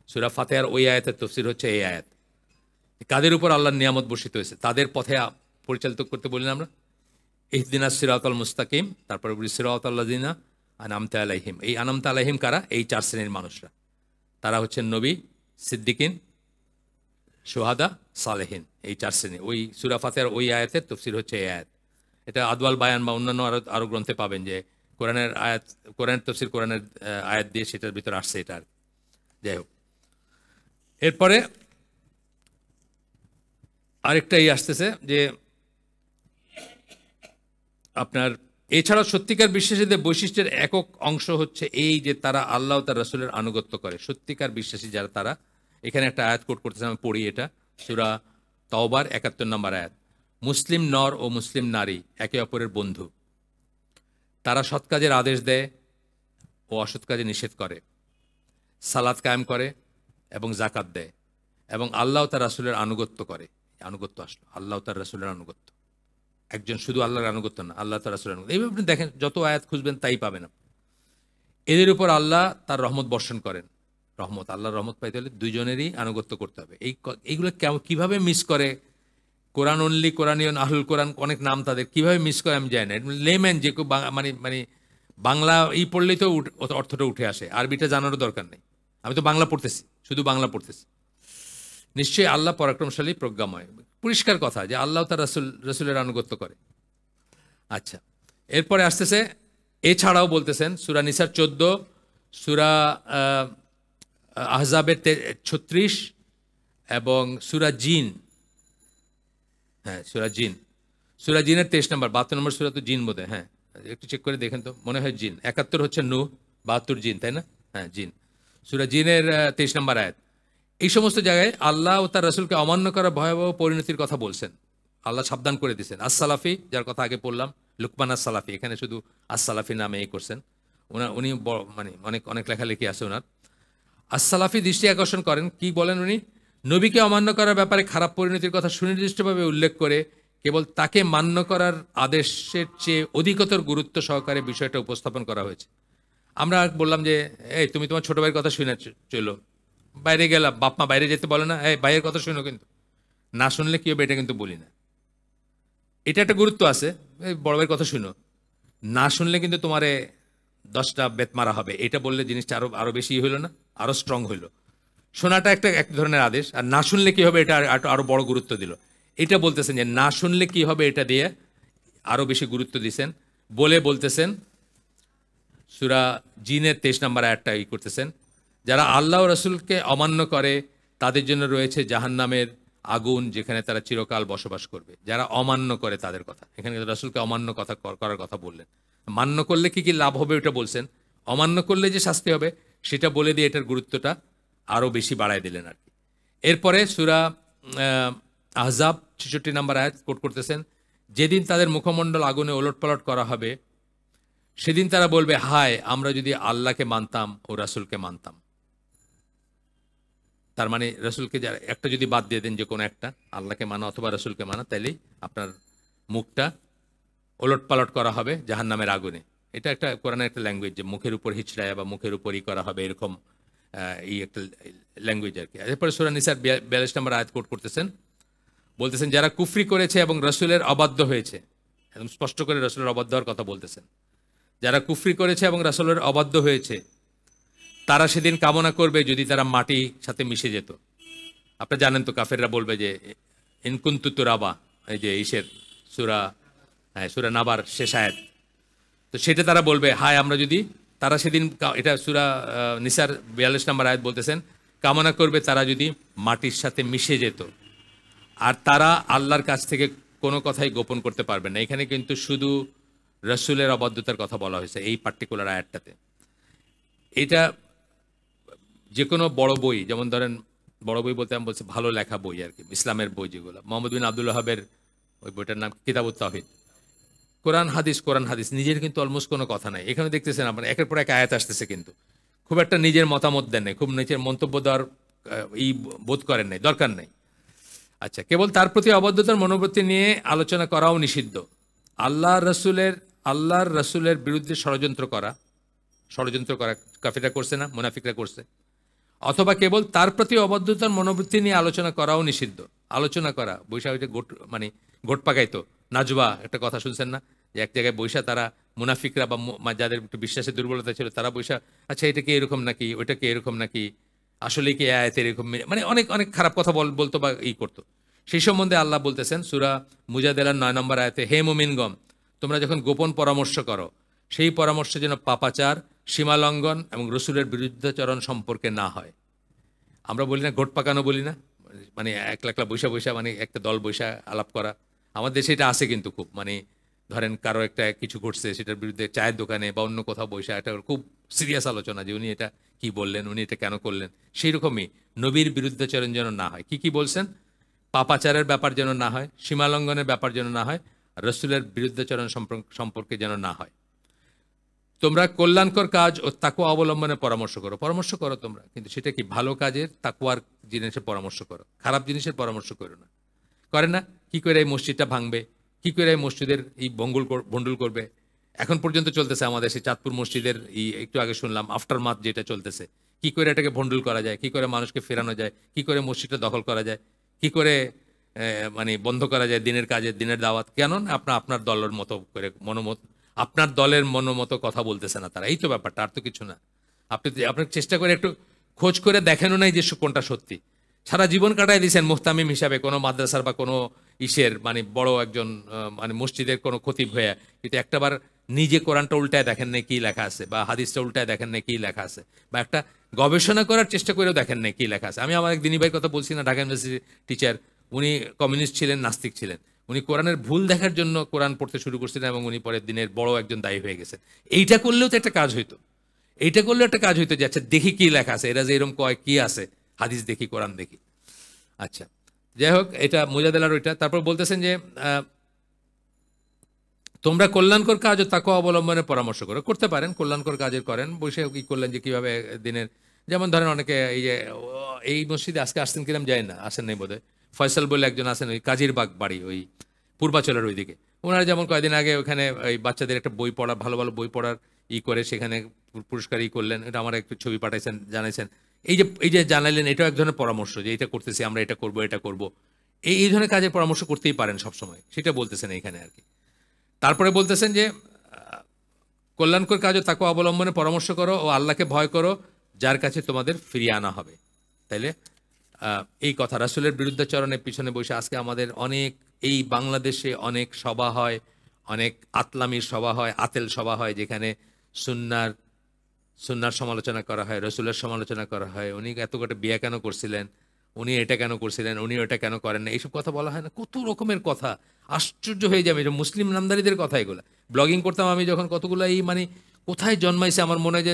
সূরা ফাতিহার ওই আয়াতের তফসির হচ্ছে এই আয়াত। কাদের উপর আল্লাহর নিয়ামত বর্ষিত হয়েছে তাদের পথে পরিচালিত করতে বললেন আমরা, ইহদিনাস সিরাতাল মুস্তাকিম, তারপরে বলি সিরাতাল্লাযিনা আনআমতা আলাইহিম। এই আনআমতা আলাইহিম কারা? এই 4 শ্রেণীর মানুষরা। তারা হচ্ছেন নবী, সিদ্দিকিন, শুহাদা, সালেহিন, এই 4 শ্রেণী। ওই সূরা ফাতিহার ওই আয়াতের তফসির হচ্ছে এই আয়াত। এটা আদওয়াল বায়ান বা অন্যান্য আরো গ্রন্থে পাবেন যে কোরআনের আয়াত, কোরআনের তফসির কোরআনের আয়াত দিয়ে সেটার ভিতরে আসছে এটা। আর যাই হোক, এরপরে আরেকটা আসতেছে যে আপনার এছাড়াও সত্যিকার বিশ্বাসীদের বৈশিষ্ট্যের একক অংশ হচ্ছে এই যে তারা আল্লাহ ও তার রাসূলের আনুগত্য করে। সত্যিকার বিশ্বাসী যারা তারা, এখানে একটা আয়াত কোট করতেছে, আমি পড়ি এটা, সূরা তাওবার 71 নম্বর আয়াত। মুসলিম নর ও মুসলিম নারী একে অপরের বন্ধু, তারা সৎ কাজের আদেশ দেয় ও অসৎ কাজে নিষেধ করে, সালাত কায়েম করে এবং যাকাত দেয় এবং আল্লাহ ও তার রাসূলের আনুগত্য করে। আনুগত্য আসলো, আল্লাহ ও তার রাসূলের আনুগত্য, একজন শুধু আল্লাহর আনুগত্য না, আল্লাহ তার রাসূলের আনুগত্য। এইভাবে আপনি দেখেন, যত আয়াত খুঁজবেন তাই পাবেন। এদের উপর আল্লাহ তার রহমত বর্ষণ করেন। রহমত, আল্লাহর রহমত পাইতে হলে দুইজনেরই আনুগত্য করতে হবে। এইগুলো কিভাবে মিস করে কোরআন অনলি, কোরআনিয়ন, আহলুল কোরআন, অনেক নাম তাদের, কিভাবে মিস করে আমি জানি না। লেম্যান যে কেউ মানে বাংলা পড়লেই তো অর্থটা উঠে আসে, আরবিটা জানারও দরকার নেই। আমি তো বাংলা পড়তেছি, শুধু বাংলা পড়তেছি। নিশ্চয়ই আল্লাহ পরাক্রমশালী, প্রজ্ঞাময়। পরিষ্কার কথা যে আল্লাহ তার রাসূলের আনুগত্য করে। আচ্ছা, এরপরে আসতেছে এছাড়াও বলতেছেন সূরা নিসার 14, সূরা আহজাবের 36 এবং সূরা জিন, হ্যাঁ সূরা জিনের 23 নম্বর, 72 নম্বর সূরা তো জিন বোধহয়, হ্যাঁ একটু চেক করে দেখেন তো, মনে হয় জিন। 71 হচ্ছে নূহ, 72 জিন, তাই না? হ্যাঁ জিন। সূরা জিনের 23 নম্বর আয়াত। এই সমস্ত জায়গায় আল্লাহ ও তার রাসূলকে অমান্য করা ভয়াবহ পরিণতির কথা বলছেন। আল্লাহ সাবধান করে দিয়েছেন। আসসালাফি, যার কথা আগে বললাম, লুকমান আসসালাফি, এখানে শুধু আসসালাফি নামে এই করছেন। উনি মানে অনেক লেখালেখি আছে ওনার। আসসালাফি দৃষ্টি আকর্ষণ করেন, কি বলেন উনি? নবীকে অমান্য করার ব্যাপারে খারাপ পরিণতির কথা সুনির্দিষ্টভাবে উল্লেখ করে কেবল তাকে মান্য করার আদেশের চেয়ে অধিকতর গুরুত্ব সহকারে বিষয়টা উপস্থাপন করা হয়েছে। আমরা বললাম যে এই তুমি তোমার ছোট ভাইয়ের কথা শুনে চলো, বাইরে গেলাম, বাপ মা বাইরে যেতে বলে না, এই ভাইয়ের কথা শুনো, কিন্তু না শুনলে কি হবে এটা কিন্তু বলি না। এটা একটা গুরুত্ব আছে, এই বড় ভাইয়ের কথা শুনো, না শুনলে কিন্তু তোমারে 10টা বেত মারা হবে, এটা বললে জিনিসটা আরো বেশি হইলো না, আরো স্ট্রং হইলো। শোনাটা এক ধরনের আদেশ, আর না শুনলে কি হবে এটা আরো বড় গুরুত্ব দিল। এটা বলতেছেন যে না শুনলে কি হবে এটা দিয়ে আরো বেশি গুরুত্ব দিয়েছেন বলে বলতেছেন সূরা জিনের 23 নম্বর আয়াতটা করতেছেন, যারা আল্লাহ ও রাসূলকে অমান্য করে তাদের জন্য রয়েছে জাহান্নামের আগুন, যেখানে তারা চিরকাল বসবাস করবে। যারা অমান্য করে তাদের কথা, এখানে রাসূলকে অমান্য করার কথা বললেন। মান্য করলে কি কি লাভ হবে ওটা বলছেন, অমান্য করলে যে শাস্তি হবে সেটা বলে দিয়ে এটার গুরুত্বটা আরো বেশি বাড়ায় দিলেন আর কি। এরপরে সূরা আহজাব 66 নম্বর আয়াত কোট করতেছেন, যেদিন তাদের মুখমণ্ডল আগুনে ওলটপালট করা হবে সেদিন তারা বলবে, হায় আমরা যদি আল্লাহকে মানতাম ও রাসূলকে মানতাম। তার মানে রাসূলকে একটা যদি বাদ দিয়ে দেন, যে কোনো একটা, আল্লাহকে মানা অথবা রাসূলকে মানা, তাইলেই আপনার মুখটা ওলটপালট করা হবে জাহান্নামের আগুনে। এটা একটা কোরআনের একটা ল্যাঙ্গুয়েজ, যে মুখের উপর হিচড়ায় বা মুখের উপরই করা হবে, এরকম এই একটা ল্যাঙ্গুয়েজ আর কি। এরপরে সূরা নিসার 42 নম্বর আয়াত কোট করতেছেন, বলতেছেন যারা কুফরি করেছে এবং রাসূলের অবাধ্য হয়েছে, একদম স্পষ্ট করে রাসূলের অবাধ্য হওয়ার কথা বলতেছেন। যারা কুফরি করেছে এবং রাসূলের অবাধ্য হয়েছে তারা সেদিন কামনা করবে যদি তারা মাটির সাথে মিশে যেত। আপনারা জানেন তো কাফেররা বলবে যে ইনকুন্তু তুরাবা, এই যে ঈশের সূরা নাবার শেষ আয়াত, তো সেটা তারা বলবে হায় আমরা যদি, তারা সেদিন, এটা সূরা নিসার 42 নম্বর আয়াত বলতেছেন, কামনা করবে তারা যদি মাটির সাথে মিশে যেত। আর তারা আল্লাহর কাছ থেকে কোনো কথাই গোপন করতে পারবে না। এখানে কিন্তু শুধু রাসূলের অবাধ্যতার কথা বলা হয়েছে এই পার্টিকুলার আয়াতটাতে। এটা যে কোনো বড় বই, যেমন ধরেন বড় বই বলতে আমি বলছি ভালো লেখা বই আর কি, ইসলামের বই যেগুলো, মোহাম্মদ বিন আব্দুল ওয়াহাবের ওই বইটার নাম কিতাবুত তাওহীদ, কোরআন হাদিস নিজের কিন্তু অলমোস্ট কোনো কথা নাই। এখানে দেখতেছেন আপনার একের পর এক আয়াত আসতেছে, কিন্তু খুব একটা নিজের মতামত দেন নাই, খুব নিজের মন্তব্য দেওয়ার এই বোধ করেন নাই, দরকার নাই। আচ্ছা, কেবল তার প্রতি অবাধ্যতার মনোবৃত্তি নিয়ে আলোচনা করাও নিষিদ্ধ। আল্লাহর রাসূলের বিরুদ্ধে ষড়যন্ত্র করা কাফিররা করছে না, মুনাফিকরা করছে। অথবা কেবল তার প্রতি অবাধ্যতার মনোবৃত্তি নিয়ে আলোচনা করাও নিষিদ্ধ। আলোচনা করা, বৈশা হইতে গোট পাকাইতো, নাজবা একটা কথা শুনছেন না, যে এক জায়গায় বৈশা তারা মুনাফিকরা বা যাদের একটু বিশ্বাসের দুর্বলতা ছিল তারা বৈশা, আচ্ছা এটা কি এরকম নাকি, ওইটা কি এরকম নাকি, আসলে কি আয়াতের এরকম, মানে অনেক অনেক খারাপ কথা বলতো বা করতো। সেই সম্বন্ধে আল্লাহ বলতেছেন সূরা মুজাদালার 9 নম্বর আয়াতে, হে মুমিনগণ, তোমরা যখন গোপন পরামর্শ করো সেই পরামর্শ যেন পাপাচার, সীমালঙ্ঘন এবং রসুলের বিরুদ্ধাচরণ সম্পর্কে না হয়। আমরা বলি না ঘোট পাকানো, বলি না, মানে একলা বৈশা মানে একটা দল বৈশা আলাপ করা। আমাদের দেশে এটা আছে কিন্তু খুব, মানে ধরেন কারো একটা কিছু ঘটছে সেটার বিরুদ্ধে চায়ের দোকানে বা অন্য কোথাও বৈশা এটা খুব সিরিয়াস আলোচনা, যে উনি এটা কি বললেন, উনি এটা কেন করলেন। সেই রকমই নবীর বিরুদ্ধাচরণ যেন না হয়। কি বলছেন? পাপাচারের ব্যাপার যেন না হয়, সীমালঙ্ঘনের ব্যাপার যেন না হয়, রসুলের বিরুদ্ধাচরণ সম্পর্কে যেন না হয়। তোমরা কল্যাণকর কাজ ও তাকওয়া অবলম্বনের পরামর্শ করো তোমরা, কিন্তু সেটা কি ভালো কাজের তাকওয়ার জিনিসের পরামর্শ করো, খারাপ জিনিসের পরামর্শ করো না। করে না, কি করে এই মসজিদটা ভাঙবে, কি করে এই মসজিদের এই ভণ্ডুল করবে। এখন পর্যন্ত চলতেছে আমাদের সেই চাঁদপুর মসজিদের একটু আগে শুনলাম আফটার মাথ যেটা চলতেছে, কি করে এটাকে ভণ্ডুল করা যায়, কি করে মানুষকে ফেরানো যায়, কি করে মসজিদটা দখল করা যায়, কি করে মানে বন্ধ করা যায় দিনের কাজে, দিনের দাওয়াত। কেন? আপনার দলের মতো করে আপনার দলের মতো কথা বলতেছে না তারা, এই তো ব্যাপারটা, আর তো কিছু না। আপনার চেষ্টা করে একটু খোঁজ করে দেখানো নাই যে কোনটা সত্যি। সারা জীবন কাটাই দিয়েছেন মুহতামিম হিসাবে কোনো মাদ্রাসার বা কোনো মানে বড় একজন মানে মসজিদের কোনো খতিব হয়ে, কিন্তু একটাবার নিজে কোরআনটা উল্টায় দেখেন নাই কি লেখা আছে, বা হাদিসটা উল্টায় দেখেন নাই কি লেখা আছে, বা একটা গবেষণা করার চেষ্টা করেও দেখেন নাই কি লেখা আছে। আমি আমার এক দিনী ভাইয়ের কথা বলছি না, ঢাকা ইউনিভার্সিটির টিচার, উনি কমিউনিস্ট ছিলেন, নাস্তিক ছিলেন। উনি কোরআনের ভুল দেখার জন্য কোরআন পড়তে শুরু করছিলেন এবং উনি পরের দিনের বড় একজন দায়ী হয়ে গেছেন। এইটা করলেও তো একটা কাজ হইতো, যে আচ্ছা দেখি কি লেখা আছে, এরা যে এরকম কয় কি আছে, হাদিস দেখি, কোরআন দেখি। আচ্ছা, যাই হোক, এটা মুজাদালার ওইটা। তারপর বলতেছেন যে তোমরা কল্যাণকর কাজ ও তাকওয়া অবলম্বনের পরামর্শ করতে পারেন, কল্যাণকর কাজের করেন। বসে কি করলেন যে কিভাবে দিনের, যেমন ধরেন অনেকে এই মসজিদে আজকে আসছেন কিরম যায় না, আসেন নাই বোধহয়, ফয়সাল বলে একজন আছেন, ওই কাজীর বাগ বাড়ি, ওই পূর্বাচলের ওইদিকে। ওনারা যেমন কয়েকদিন আগে ওখানে ওই বাচ্চাদের একটা বই পড়া, ভালো ভালো বই পড়ার করে সেখানে পুরস্কার করলেন। এটা আমার একটু ছবি পাঠাইছেন, জানাইছেন। এই যে জানাইলেন, এটাও এক ধরনের পরামর্শ, যে এটা করতেছি আমরা, এটা করব। এই ধরনের কাজের পরামর্শ করতেই পারেন সবসময়, সেটা বলতেছেন এইখানে আর কি। তারপরে বলতেছেন যে কল্যাণকর কাজ ও তাকওয়া অবলম্বনে পরামর্শ করো ও আল্লাহকে ভয় করো, যার কাছে তোমাদের ফিরিয়ে আনা হবে। তাইলে এই কথা রাসূলের বিরুদ্ধাচরণের পিছনে বসে আজকে আমাদের অনেক, এই বাংলাদেশে অনেক সভা হয়, অনেক আতলামির সভা হয়, আতেল সভা হয়, যেখানে সুন্নার সমালোচনা করা হয়, রসুলের সমালোচনা করা হয়। উনি এত কটা বিয়ে কেন করছিলেন, উনি এটা কেন করছিলেন, উনি ওটা কেন করেন না, এইসব কথা বলা হয় না। কত রকমের কথা, আশ্চর্য হয়ে যাবে। মুসলিম নামদারিদের কথা এগুলো। ব্লগিং করতাম আমি যখন, কতগুলো এই মানে কোথায় জন্মাইছে আমার মনে হয় যে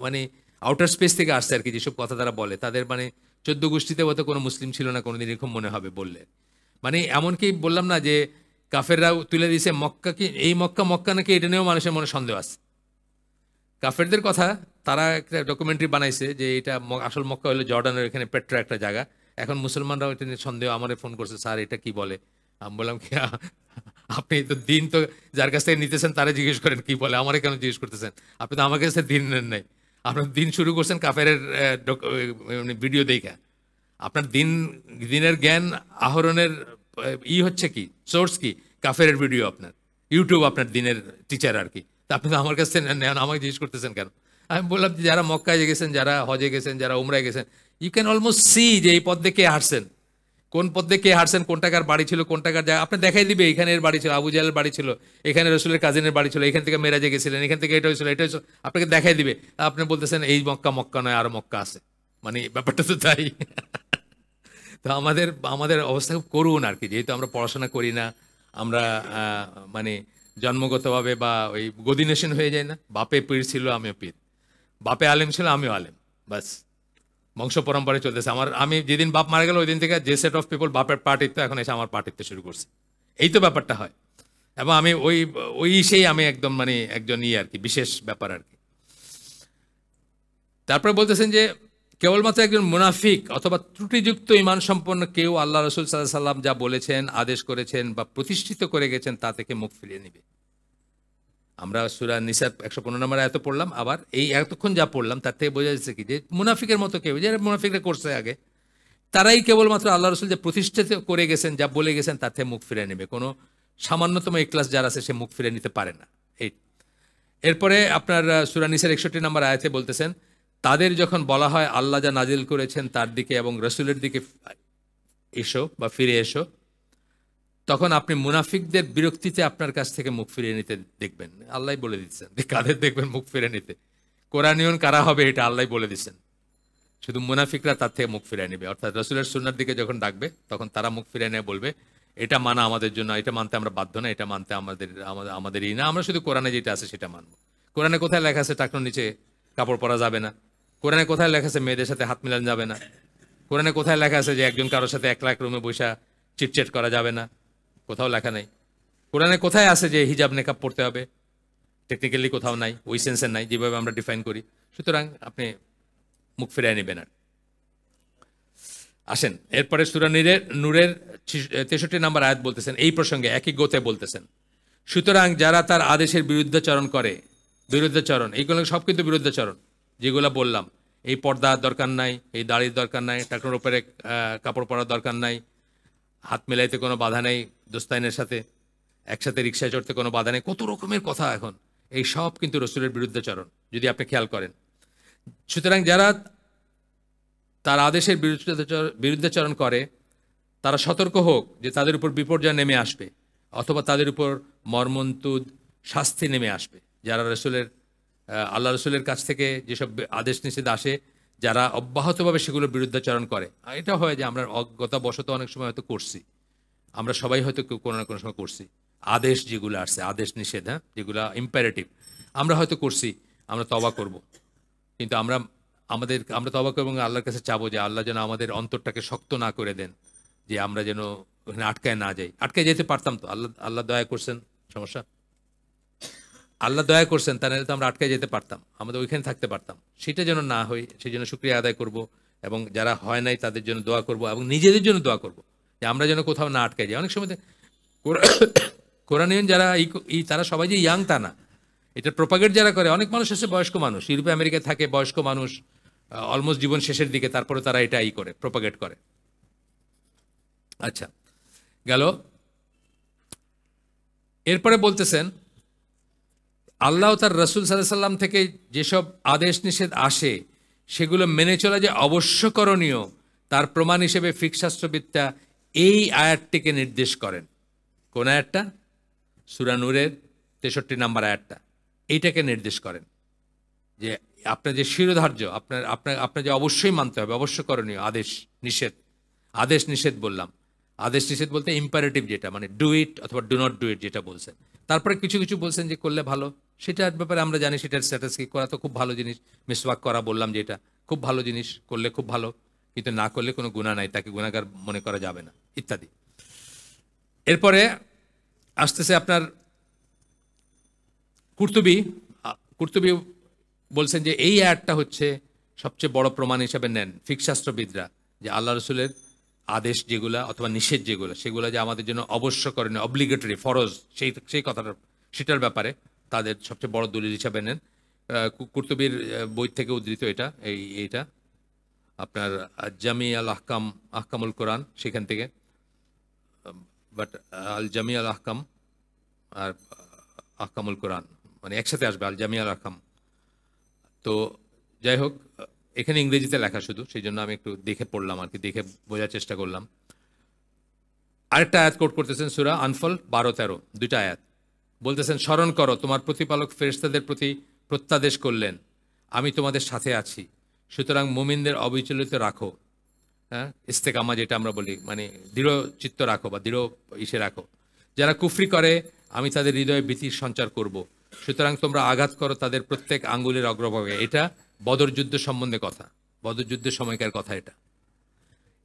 মানে আউটার স্পেস থেকে আসছে আর কি, যেসব কথা তারা বলে। তাদের মানে 14 গোষ্ঠীতে হয়তো কোনো মুসলিম ছিল না কোনোদিন, এরকম মনে হবে বললে। মানে এমনকি বললাম না যে কাফেররাও তুলে দিয়েছে মক্কা, কি এই মক্কা নাকি, এটা নিয়েও মানুষের মনে সন্দেহ আছে। কাফেরদের কথা, তারা একটা ডকুমেন্টারি বানাইছে যে এটা আসল মক্কা হলো জর্ডানের এখানে পেট্রা একটা জায়গা। এখন মুসলমানরাও এটা নিয়ে সন্দেহ, আমারে ফোন করছে, স্যার এটা কি বলে। আমি বললাম কি আপনি তো দিন তো যার কাছ থেকে নিতেছেন তারা জিজ্ঞেস করেন কি বলে, আমারে কেন জিজ্ঞেস করতেছেন? আপনি তো আমার কাছে দিন নেন নাই, আপনার দিন শুরু করছেন কাফেরের ভিডিও দেখা। আপনার দিনের জ্ঞান আহরণের হচ্ছে কি, সোর্স কি? কাফেরের ভিডিও। আপনার ইউটিউব আপনার দিনের টিচার আর কি। তা আপনি তো আমার কাছ থেকে নেন, আমাকে জিজ্ঞেস করতেছেন কেন? আমি বললাম যে যারা মক্কায় গেছেন, যারা হজে গেছেন, যারা উমরায় গেছেন, ইউ ক্যান অলমোস্ট সি যে এই পথ দিয়ে কে হাঁটছেন, কোন পথ দিয়ে কে হাঁটছেন, কোন টাকার বাড়ি ছিল, কোন টাকার জায়গা আপনি দেখাই দিবে। এখানে এর বাড়ি ছিল, আবু জাহেলের বাড়ি ছিল, এখানে রসুলের কাজিনের বাড়ি ছিল, এখান থেকে মেরাজে গেছিলেন, এখান থেকে এটা হয়েছিল, এটা হয়েছিল, আপনাকে দেখাই দিবে। আপনি বলতেছেন এই মক্কা মক্কা নয়, আরো মক্কা আছে। মানে ব্যাপারটা তো তাই। তো আমাদের আমাদের অবস্থা খুব করুণ আর কি, যেহেতু আমরা পড়াশোনা করি না, আমরা মানে জন্মগতভাবে বা ওই গদিনেশন হয়ে যায় না, বাপে পীর ছিল আমিও পীর, বাপে আলেম ছিল আমিও আলেম, বাস বংশ পরম্পরায় চলতেছে। আমি যেদিন বাপ মারা গেল ওই দিন থেকে যে সেট অফ পিপল বাপের পার্টিতে এখন এসে আমার পার্টিতে শুরু করছে, এই তো ব্যাপারটা হয়। এবং আমি ওই ওই সেই আমি একদম মানে একজন আর কি, বিশেষ ব্যাপার আর কি। তারপরে বলতেছেন যে কেবলমাত্র একজন মুনাফিক অথবা ত্রুটিযুক্ত ঈমান সম্পন্ন কেউ আল্লাহ রসুল সাল্লাল্লাহু আলাইহি সাল্লাম যা বলেছেন, আদেশ করেছেন বা প্রতিষ্ঠিত করে গেছেন তা থেকে মুখ ফিরিয়ে নেবে। আমরা সূরা নিসা 115 নম্বর আয়াত পড়লাম, আবার এই এতক্ষণ যা পড়লাম তার থেকে বোঝা যাচ্ছে কি যে মুনাফিকের মতো কেউ, যারা মুনাফিকরা করছে আগে, তারাই কেবলমাত্র আল্লাহ রসুল যে প্রতিষ্ঠিত করে গেছেন, যা বলে গেছেন তার থেকে মুখ ফিরিয়ে নেবে। কোনো সামান্যতম ইখলাস যার আছে সে মুখ ফিরিয়ে নিতে পারে না। এরপরে আপনার সূরা নিসার 61 নম্বর আয়াতে বলতেছেন, তাদের যখন বলা হয় আল্লাহ যা নাজিল করেছেন তার দিকে এবং রসুলের দিকে এসো বা ফিরে এসো, তখন আপনি মুনাফিকদের বিরক্তিতে আপনার কাছ থেকে মুখ ফিরিয়ে নিতে দেখবেন। আল্লাহ বলে দিচ্ছেন যে কাদের দেখবেন মুখ ফিরে নিতে। কোরআনিয়ন কারা হবে এটা আল্লাহ বলে দিচ্ছেন, শুধু মুনাফিকরা তার থেকে মুখ ফিরিয়ে নেবে। অর্থাৎ রসুলের সুন্নার দিকে যখন ডাকবে তখন তারা মুখ ফিরিয়ে নিয়ে বলবে এটা মানা আমাদের জন্য, এটা মানতে আমরা বাধ্য না, এটা মানতে আমাদেরই না, আমরা শুধু কোরআনে যেটা আছে সেটা মানবো। কোরআনে কোথায় লেখা আছে টাকনোর নিচে কাপড় পরা যাবে না? কোরআনে কোথায় লেখা আছে মেয়েদের সাথে হাত মিলানো যাবে না? কোরআনে কোথায় লেখা আছে যে একজন কারোর সাথে 1 লাখ রুমে বসা চিটচেট করা যাবে না? কোথাও লেখা নাই। কোরআনে কোথায় আছে যে হিজাব নেকাব পড়তে হবে? টেকনিক্যালি কোথাও নাই, ওই সেন্সের নাই যেভাবে আমরা ডিফাইন করি। সুতরাং আপনি মুখ ফিরিয়ে নেবেন। আর আসেন এরপরে সূরা নূরের 63 নম্বর আয়াত বলতেছেন এই প্রসঙ্গে একই গোতে বলতেছেন, সুতরাং যারা তার আদেশের বিরুদ্ধাচরণ করে, বিরুদ্ধাচরণ এইগুলো সব কিন্তু বিরুদ্ধাচরণ, যেগুলো বললাম, এই পর্দার দরকার নাই, এই দাড়ির দরকার নাই, টাকনোর উপরে কাপড় পরার দরকার নাই, হাত মেলাইতে কোনো বাধা নেই দোস্তাইনের সাথে, একসাথে রিক্সায় চড়তে কোনো বাধা নেই, কত রকমের কথা এখন, এই সব কিন্তু রসুলের বিরুদ্ধাচরণ যদি আপনি খেয়াল করেন। সুতরাং যারা তার আদেশের বিরুদ্ধাচরণ করে তারা সতর্ক হোক যে তাদের উপর বিপর্যয় নেমে আসবে অথবা তাদের উপর মর্মন্তুদ শাস্তি নেমে আসবে। যারা আল্লাহ রসুলের কাছ থেকে যেসব আদেশ নিষেধ আসে, যারা অব্যাহতভাবে সেগুলোর বিরুদ্ধাচরণ করে, এটা হয় যে আমরা অজ্ঞতাবশত অনেক সময় হয়তো করছি, আমরা সবাই হয়তো কোনো না কোনো সময় করছি, আদেশ যেগুলো আসছে, আদেশ নিষেধ, হ্যাঁ, যেগুলো ইম্পারেটিভ, আমরা হয়তো করছি, আমরা তওবা করব। কিন্তু আমরা তওবা করব এবং আল্লাহর কাছে চাবো যে আল্লাহ যেন আমাদের অন্তরটাকে শক্ত না করে দেন, যে আমরা যেন ওখানে আটকায় না যাই। আটকায় যেতে পারতাম তো, আল্লাহ দয়া করছেন, সমস্যা আল্লাহ দয়া করছেন, তাহলে তো আমরা আটকায় যেতে পারতাম, আমাদের ওইখানে থাকতে পারতাম। সেটা যেন না হয় সেই জন্য শুকরিয়া আদায় করব এবং যারা হয় নাই তাদের জন্য দোয়া করব এবং নিজেদের জন্য দোয়া করব যে আমরা যেন কোথাও না আটকায় যাই। অনেক সময় কোরআনিয়ন যারা তারা সবাই যে ইয়াং তা না, এটা প্রপাগেট যারা করে, অনেক মানুষ আছে বয়স্ক মানুষ, ইউরোপে আমেরিকায় থাকে বয়স্ক মানুষ, অলমোস্ট জীবন শেষের দিকে, তারপরে তারা এটা করে প্রপাগেট করে। আচ্ছা গেল। এরপরে বলতেছেন আল্লাহ তার রসুল সাল্লাল্লাহু আলাইহি সাল্লাম থেকে যেসব আদেশ নিষেধ আসে সেগুলো মেনে চলা যে অবশ্যকরণীয় তার প্রমাণ হিসেবে ফিকহ শাস্ত্রবিদরা এই আয়াতটিকে নির্দেশ করেন। কোন আয়াতটা? সূরা নূরের 63 নম্বর আয়াতটা এইটাকে নির্দেশ করেন যে আপনার যে শিরোধার্য, আপনার যে অবশ্যই মানতে হবে, অবশ্যকরণীয় আদেশ নিষেধ বললাম, আদেশ নিষেধ বলতে ইম্পারেটিভ যেটা, মানে ডু ইট অথবা ডু নট ডু ইট যেটা বলছেন। তারপরে কিছু কিছু বলছেন যে করলে ভালো, সেটার ব্যাপারে আমরা জানি সেটার স্ট্যাটাস কি, করা তো খুব ভালো জিনিস, মিসওয়াক করা বললাম যেটা খুব ভালো জিনিস, করলে খুব ভালো, কিন্তু না করলে কোনো গুনাহ নাই, তাকে গুনাহগার মনে করা যাবে না ইত্যাদি। এরপরে আসতেছে আপনার কুর্তুবী বলছেন যে এই আয়াতটা হচ্ছে সবচেয়ে বড় প্রমাণ হিসেবে নেন ফিকহ শাস্ত্রবিদরা যে আল্লাহ রসুলের আদেশ যেগুলা অথবা নিষেধ যেগুলো সেগুলো যে আমাদের জন্য অবশ্যকরণীয় অব্লিগেটরি ফরজ সেই কথাটা সেটার ব্যাপারে তাদের সবচেয়ে বড় দলিল হিসাবে নেন। কুরতুবীর বই থেকে উদ্ধৃত এইটা আপনার জামি আল আহকাম আহকামুল কোরআন সেখান থেকে, বাট আল জামি আল আহকাম আর আহকামুল কোরআন মানে একসাথে আসবে, আল জামি আল আহকাম। তো যাই হোক, এখানে ইংরেজিতে লেখা শুধু, সেই জন্য আমি একটু দেখে পড়লাম আর কি, দেখে বোঝার চেষ্টা করলাম। আরেকটা আয়াত কোট করতেছেন সূরা আনফল 12-13, দুইটা আয়াত বলতেছেন, স্মরণ করো তোমার প্রতিপালক ফেরেশতাদের প্রতি প্রত্যাদেশ করলেন, আমি তোমাদের সাথে আছি, সুতরাং মুমিনদের অবিচলিত রাখো। হ্যাঁ, ইস্তেকামা যেটা আমরা বলি, মানে দৃঢ় চিত্ত রাখো বা দৃঢ় ইসে রাখো। যারা কুফরি করে আমি তাদের হৃদয়ে ভীতির সঞ্চার করব, সুতরাং তোমরা আঘাত করো তাদের প্রত্যেক আঙ্গুলের অগ্রভাগে। এটা বদর যুদ্ধ সম্বন্ধে কথা, বদর যুদ্ধের সময়কার কথা।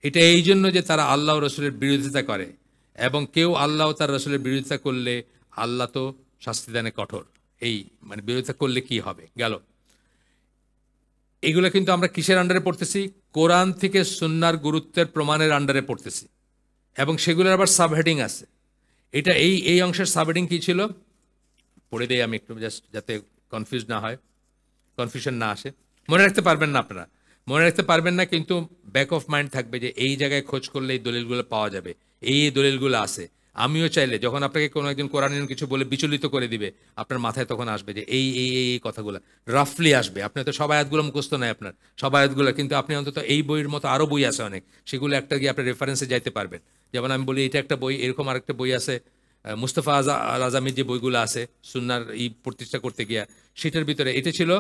এটা এই জন্য যে তারা আল্লাহ রসুলের বিরোধিতা করে, এবং কেউ আল্লাহ তার রসুলের বিরোধিতা করলে আল্লাহ তো শাস্তিদানে কঠোর। এই মানে বিরোধিতা করলে কি হবে গেল। এগুলো কিন্তু আমরা কিসের আন্ডারে পড়তেছি? কোরআন থেকে সুন্নাহর গুরুত্বের প্রমাণের আন্ডারে পড়তেছি, এবং সেগুলোর আবার সাবহেডিং আছে। এটা এই অংশের সাবহেডিং কি ছিল পড়ে দেই আমি একটু, জাস্ট যাতে কনফিউশন না আসে। মনে রাখতে পারবেন না আপনারা, মনে রাখতে পারবেন না, কিন্তু ব্যাক অফ মাইন্ড থাকবে যে এই জায়গায় খোঁজ করলে এই দলিলগুলো পাওয়া যাবে, এই দলিলগুলো আছে। আমিও চাইলে যখন আপনাকে কোনো একজন কোরআনের কিছু বলে বিচলিত করে দিবে, আপনার মাথায় তখন আসবে যে এই কথাগুলো রাফলি আসবে। আপনি তো সব আয়াতগুলো মুখস্থ নাই আপনার, সব আয়াতগুলো, কিন্তু আপনি অন্তত এই বইয়ের মতো আরও বই আছে অনেক, সেগুলো একটা গিয়ে আপনার রেফারেন্সে যাইতে পারবেন। যেমন আমি বলি এটা একটা বই, এরকম আরেকটা বই আছে মুস্তাফা আল আজামির যে বইগুলো আছে সুন্নাহর প্রতিষ্ঠা করতে গিয়া, সেটার ভিতরে এটা ছিল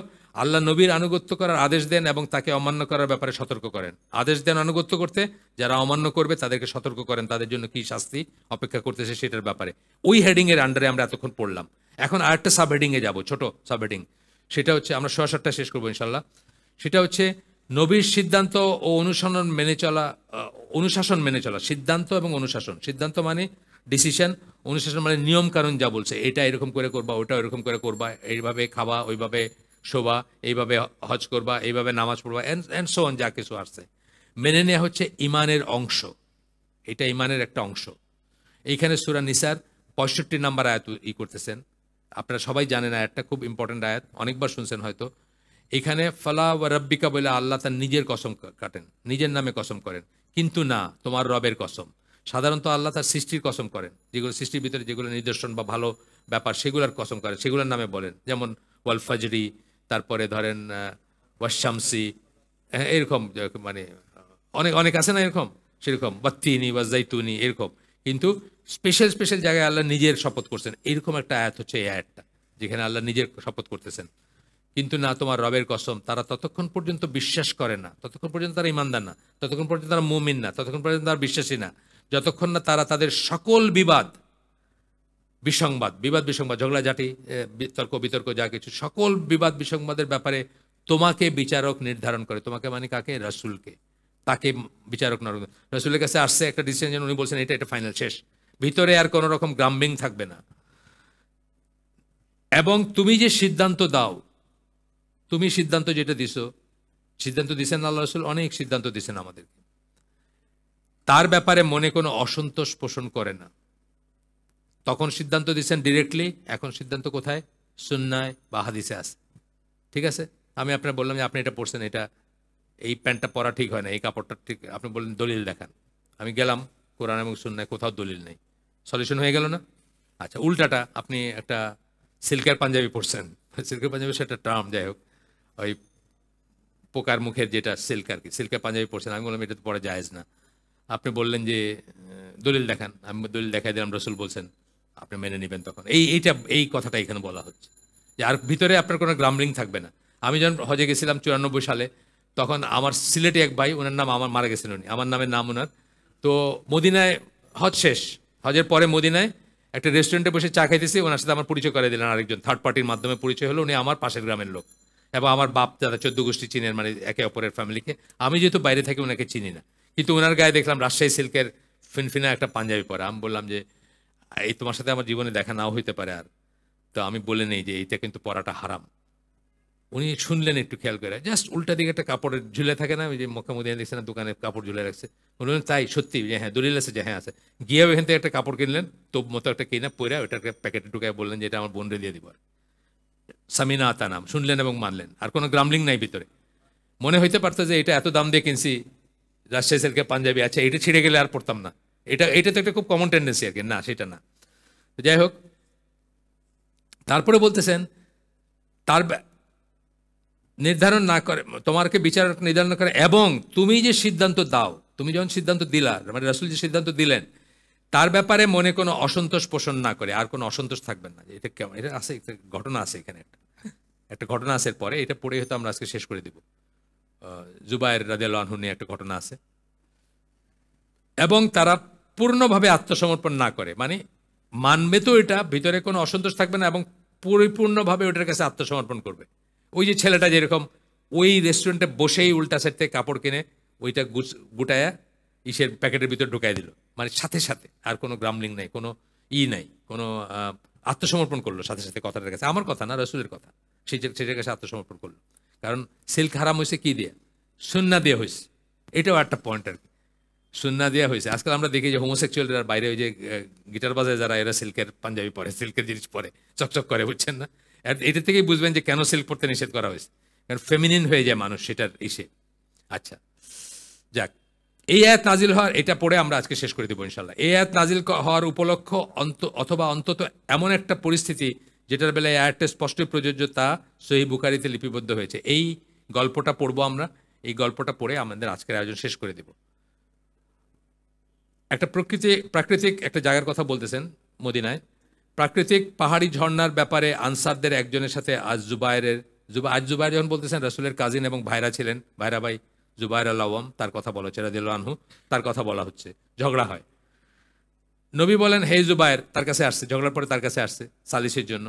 আল্লাহ নবীর আনুগত্য করার আদেশ দেন এবং তাকে অমান্য করার ব্যাপারে সতর্ক করেন। আদেশ দেন আনুগত্য করতে, যারা অমান্য করবে তাদেরকে সতর্ক করেন, তাদের জন্য কি শাস্তি অপেক্ষা করতেছে সেটার ব্যাপারে। ওই হেডিং এর আন্ডারে আমরা এতক্ষণ পড়লাম। এখন আরেকটা সাব হেডিং এ যাব, ছোট সাব হেডিং। সেটা হচ্ছে, আমরা 7টা শেষ করবো ইনশাল্লাহ। সেটা হচ্ছে নবীর সিদ্ধান্ত ও অনুশাসন মেনে চলা। সিদ্ধান্ত এবং অনুশাসন, সিদ্ধান্ত মানে ডিসিশন, অনুশাসন মানে নিয়ম কানুন, যা বলছে এটা এরকম করে করবা, ওটা এরকম করে করবা, এইভাবে খাওয়া, ওইভাবে শোবা, এইভাবে হজ করবা, এইভাবে নামাজ পড়বা, এন্ড সো অন, যা কিছু আসছে মেনে নেওয়া হচ্ছে ইমানের অংশ। এটা ইমানের একটা অংশ। এইখানে সূরা নিসার 65 নম্বর আয়াত করতেছেন। আপনারা সবাই জানেন আয়াতটা, খুব ইম্পর্টেন্ট আয়াত, অনেকবার শুনছেন হয়তো। এখানে ফালা ওয়া রাব্বিকা বলে আল্লাহ তার নিজের কসম কাটেন, নিজের নামে কসম করেন, কিন্তু না তোমার রবের কসম। সাধারণত আল্লাহ তার সৃষ্টির কসম করেন, যেগুলো সৃষ্টির ভিতরে যেগুলো নিদর্শন বা ভালো ব্যাপার সেগুলোর কসম করেন, সেগুলোর নামে বলেন। যেমন ওয়াল ফাজরি, তারপরে ধরেন ওয়াশামসি, এরকম মানে অনেক অনেক আছে না এরকম, সেরকম বাত্তিনি বা জাইতুনি এরকম। কিন্তু স্পেশাল জায়গায় আল্লাহ নিজের শপথ করছেন, এরকম একটা আয়াত হচ্ছে এই আয়াতটা, যেখানে আল্লাহ নিজের শপথ করতেছেন। কিন্তু না তোমার রবের কসম, তারা ততক্ষণ পর্যন্ত বিশ্বাস করে না, ততক্ষণ পর্যন্ত তারা ইমানদার না, ততক্ষণ পর্যন্ত তারা মুমিন না, ততক্ষণ পর্যন্ত তারা বিশ্বাসী না, যতক্ষণ না তারা তাদের সকল বিবাদ বিসংবাদ, ঝগড়াঝাটি, তর্ক বিতর্ক, যা কিছু সকল বিবাদ বিসংবাদের ব্যাপারে তোমাকে বিচারক নির্ধারণ করে। তোমাকে মানে কাকে? রাসূলকে। তাকে বিচারক না, রাসূলের কাছে আসছে একটা ডিসিশন, উনি বলছেন এটা ফাইনাল, শেষ, ভিতরে আর কোনো রকম গ্রাম্বিং থাকবে না। এবং তুমি যে সিদ্ধান্ত দাও, তুমি সিদ্ধান্ত যেটা দিছো, সিদ্ধান্ত দিছেন আল্লাহ রাসূল, অনেক সিদ্ধান্ত দিছেন আমাদেরকে, তার ব্যাপারে মনে কোনো অসন্তোষ পোষণ করে না। তখন সিদ্ধান্ত দিচ্ছেন ডিরেক্টলি, এখন সিদ্ধান্ত কোথায়? সুন্নায় বা হাদিসে আছে। ঠিক আছে, আমি আপনার বললাম যে আপনি এটা পড়ছেন, এটা এই প্যান্টটা পরা ঠিক হয় না, এই কাপড়টা ঠিক, আপনি বললেন দলিল দেখান, আমি গেলাম কোরআন এবং সুন্নায়, কোথাও দলিল নেই, সলিউশন হয়ে গেল না? আচ্ছা, উল্টাটা আপনি একটা সিল্কের পাঞ্জাবি পড়ছেন, সিল্কের পাঞ্জাবি সেটা টার্ম, যাই হোক, ওই পোকার মুখের যেটা সিল্ক আর কি, সিল্কের পাঞ্জাবি পড়ছেন, আমি বললাম এটা তো পরে জায়েজ না। আপনি বললেন যে দলিল দেখান, আমি দলিল দেখাই দিলাম, রাসূল বলছেন, আপনি মেনে নেবেন। তখন এই কথাটা এখানে বলা হচ্ছে যে আর ভিতরে আপনার কোনো গ্রামলিং থাকবে না। আমি যখন হজে গেছিলাম 94 সালে, তখন আমার সিলেটে এক ভাই, ওনার নাম, আমার মারা গেছেন উনি, আমার নামের নাম ওনার। তো মদিনায় হজ শেষ, হজের পরে মদিনায় একটা রেস্টুরেন্টে বসে চা খাইতেছি, ওনার সাথে আমার পরিচয় করে দিলেন আরেকজন, থার্ড পার্টির মাধ্যমে পরিচয় হলো। উনি আমার পাশের গ্রামের লোক, এবং আমার বাপ দাদা 14 গোষ্ঠী চিনেন, মানে একে অপরের ফ্যামিলিকে। আমি যেহেতু বাইরে থাকি ওনাকে চিনি না, কিন্তু ওনার গায়ে দেখলাম রাজশাহী সিল্কের ফিনফিনা একটা পাঞ্জাবি পরা। আমি বললাম যে এই তোমার সাথে আমার জীবনে দেখা নাও হইতে পারে আর, তো আমি বলে নেই যে এইটা কিন্তু পরাটা হারাম। উনি শুনলেন একটু খেয়াল করে, জাস্ট উল্টা দিকে একটা কাপড়ের ঝুলে থাকে না, ওই যে মক্কা মদিনা দেখছে না দোকানে কাপড় ঝুলে রাখছে, বললেন তাই সত্যি যে হ্যাঁ দলিল আছে যে হ্যাঁ আছে। গিয়ে ওইখান থেকে একটা কাপড় কিনলেন, তোপ মতো একটা কিনা পরে ওইটা একটা প্যাকেটে ঢুকায় বললেন যে এটা আমার বোনরে দিয়ে দিব। সামিনা আতা নাম, শুনলেন এবং মানলেন, আর কোনো গ্রামলিং নাই ভিতরে। মনে হইতে পারতো যে এটা এত দাম দিয়ে কিনছি, রাজশাহী সিল্কের পাঞ্জাবি, আচ্ছা এটা ছিঁড়ে গেলে আর পড়তাম না, এটা তো একটা খুব কমন টেন্ডেন্সি আর কি, না সেটা না। যাই হোক, তারপরে বলতেছেন তার নির্ধারণ না করে, তোমাকে বিচারক নির্ধারণ করে, এবং তুমি যে সিদ্ধান্ত দাও, তুমি যখন সিদ্ধান্ত দিলা, মানে রাসূল যে সিদ্ধান্ত দিলেন তার ব্যাপারে মনে কোনো অসন্তোষ পোষণ না করে, আর কোনো অসন্তোষ থাকবেন না। এটা কেমন, এটা আছে একটা ঘটনা আছে এখানে, একটা ঘটনা আছে পরে, এটা পড়ে হয়তো আমরা আজকে শেষ করে দিব। জুবায়ের রাদিয়াল্লাহু আনহু নিয়ে একটা ঘটনা আছে। এবং তারা পূর্ণভাবে আত্মসমর্পণ না করে, মানে মানবে তো, এটা ভিতরে কোনো অসন্তোষ থাকবে না এবং পরিপূর্ণভাবে ওটার কাছে আত্মসমর্পণ করবে। ওই যে ছেলেটা যেরকম ওই রেস্টুরেন্টে বসেই উল্টা সাইড থেকে কাপড় কিনে ওইটা গুটায়া ইসের প্যাকেটের ভিতর ঢুকাই দিল, মানে সাথে সাথে, আর কোনো গ্রামলিং নাই, কোনো নাই, কোনো আত্মসমর্পণ করলো সাথে সাথে কথাটার কাছে। আমার কথা না, রাসূলের কথা। সেটার কাছে আত্মসমর্পণ করলো। কারণ সিল্ক হারাম হয়েছে কি দিয়ে? সুন্নাহ দিয়ে হয়েছে। এটাও একটা পয়েন্ট আর কি, সুন্নাহ দেওয়া হয়েছে। আজকাল আমরা দেখি যে হোমোসেক্সুয়ালরা বাইরে ওই যে গিটার বাজায় যারা, এরা সিল্কের পাঞ্জাবি পরে, সিল্কের জিনিস পরে, চকচক করে, বুঝছেন না? এটা থেকেই বুঝবেন যে কেন সিল্ক পরতে নিষেধ করা হয়েছে, কারণ ফেমিনিন হয়ে যায় মানুষ সেটার ইসে। আচ্ছা যাক, এই আয়াত নাজিল হওয়ার, এটা পড়ে আমরা আজকে শেষ করে দেবো ইনশাল্লাহ। এই আয়াত নাজিল হওয়ার উপলক্ষ অথবা অন্তত এমন একটা পরিস্থিতি যেটার বেলায় এই আয়াতটা স্পষ্টই প্রযোজ্য, তা সহিহ বুখারীতে লিপিবদ্ধ হয়েছে। এই গল্পটা পড়বো আমরা, এই গল্পটা পড়ে আমাদের আজকের আয়োজন শেষ করে দেব। একটা প্রাকৃতিক একটা জায়গার কথা বলতেছেন মদিনায়, প্রাকৃতিক পাহাড়ি ঝর্ণার ব্যাপারে আনসারদের একজনের সাথে আজ জুবায়ের যখন বলতেছেন রাসূলের কাজিন এবং ভাইরা ছিলেন, ভাইরা ভাই জুবায়ের আল-আওয়াম, তার কথা বলা হচ্ছে, রাদিয়াল্লাহু আনহু, তার কথা বলা হচ্ছে। ঝগড়া হয়, নবী বলেন হে জুবায়ের, তার কাছে আসছে, ঝগড়ার পরে তার কাছে আসছে সালিসের জন্য,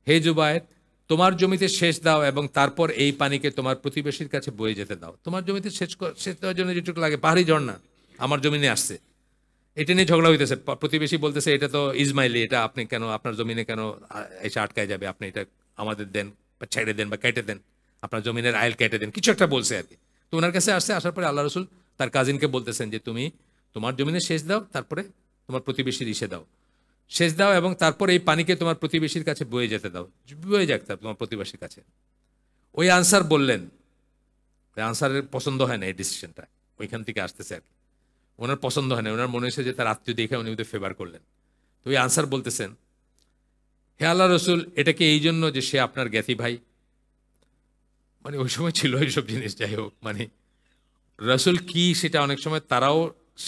হে জুবায়ের, তোমার জমিতে সেচ দাও এবং তারপর এই পানিকে তোমার প্রতিবেশীর কাছে বয়ে যেতে দাও। তোমার জমিতে সেচ দেওয়ার জন্য যেটুকু লাগে, পাহাড়ি ঝর্ণা আমার জমিনে আসছে, এটা নিয়ে ঝগড়া হইতেছে। প্রতিবেশী বলতেছে এটা তো ইসমাইলি, এটা আপনি কেন, আপনার জমিনে কেন এসে আটকায় যাবে, আপনি এটা আমাদের দেন বা ছেড়ে দেন বা কেটে দেন, আপনার জমিনের আইল কেটে দেন, কিছু একটা বলছে আর কি। তো ওনার কাছে আসছে, আসার পরে আল্লাহ রসুল তার কাজিনকে বলতেছেন যে তুমি তোমার জমিনে সেচ দাও, তারপরে তোমার প্রতিবেশীর ইসে দাও, সেচ দাও এবং তারপর এই পানিকে তোমার প্রতিবেশীর কাছে বয়ে যেতে দাও, বয়ে যাক তোমার প্রতিবেশীর কাছে। ওই আনসার বললেন, ওই আনসারের পছন্দ হয় না এই ডিসিশনটা, ওইখান থেকে আসতেছে আর কি, ওনার পছন্দ হয় না, ওনার মনে হয়েছে যে তার আত্মীয় দেখে উনি ওদের ফেভার করলেন। তো ওই আনসার বলতেছেন, হে আল্লাহ রসুল, এটা কি এই জন্য যে সে আপনার জ্ঞাতি ভাই? মানে ওই সময় ছিল এইসব জিনিস, যাই হোক, মানে রসুল কি সেটা অনেক সময় তারাও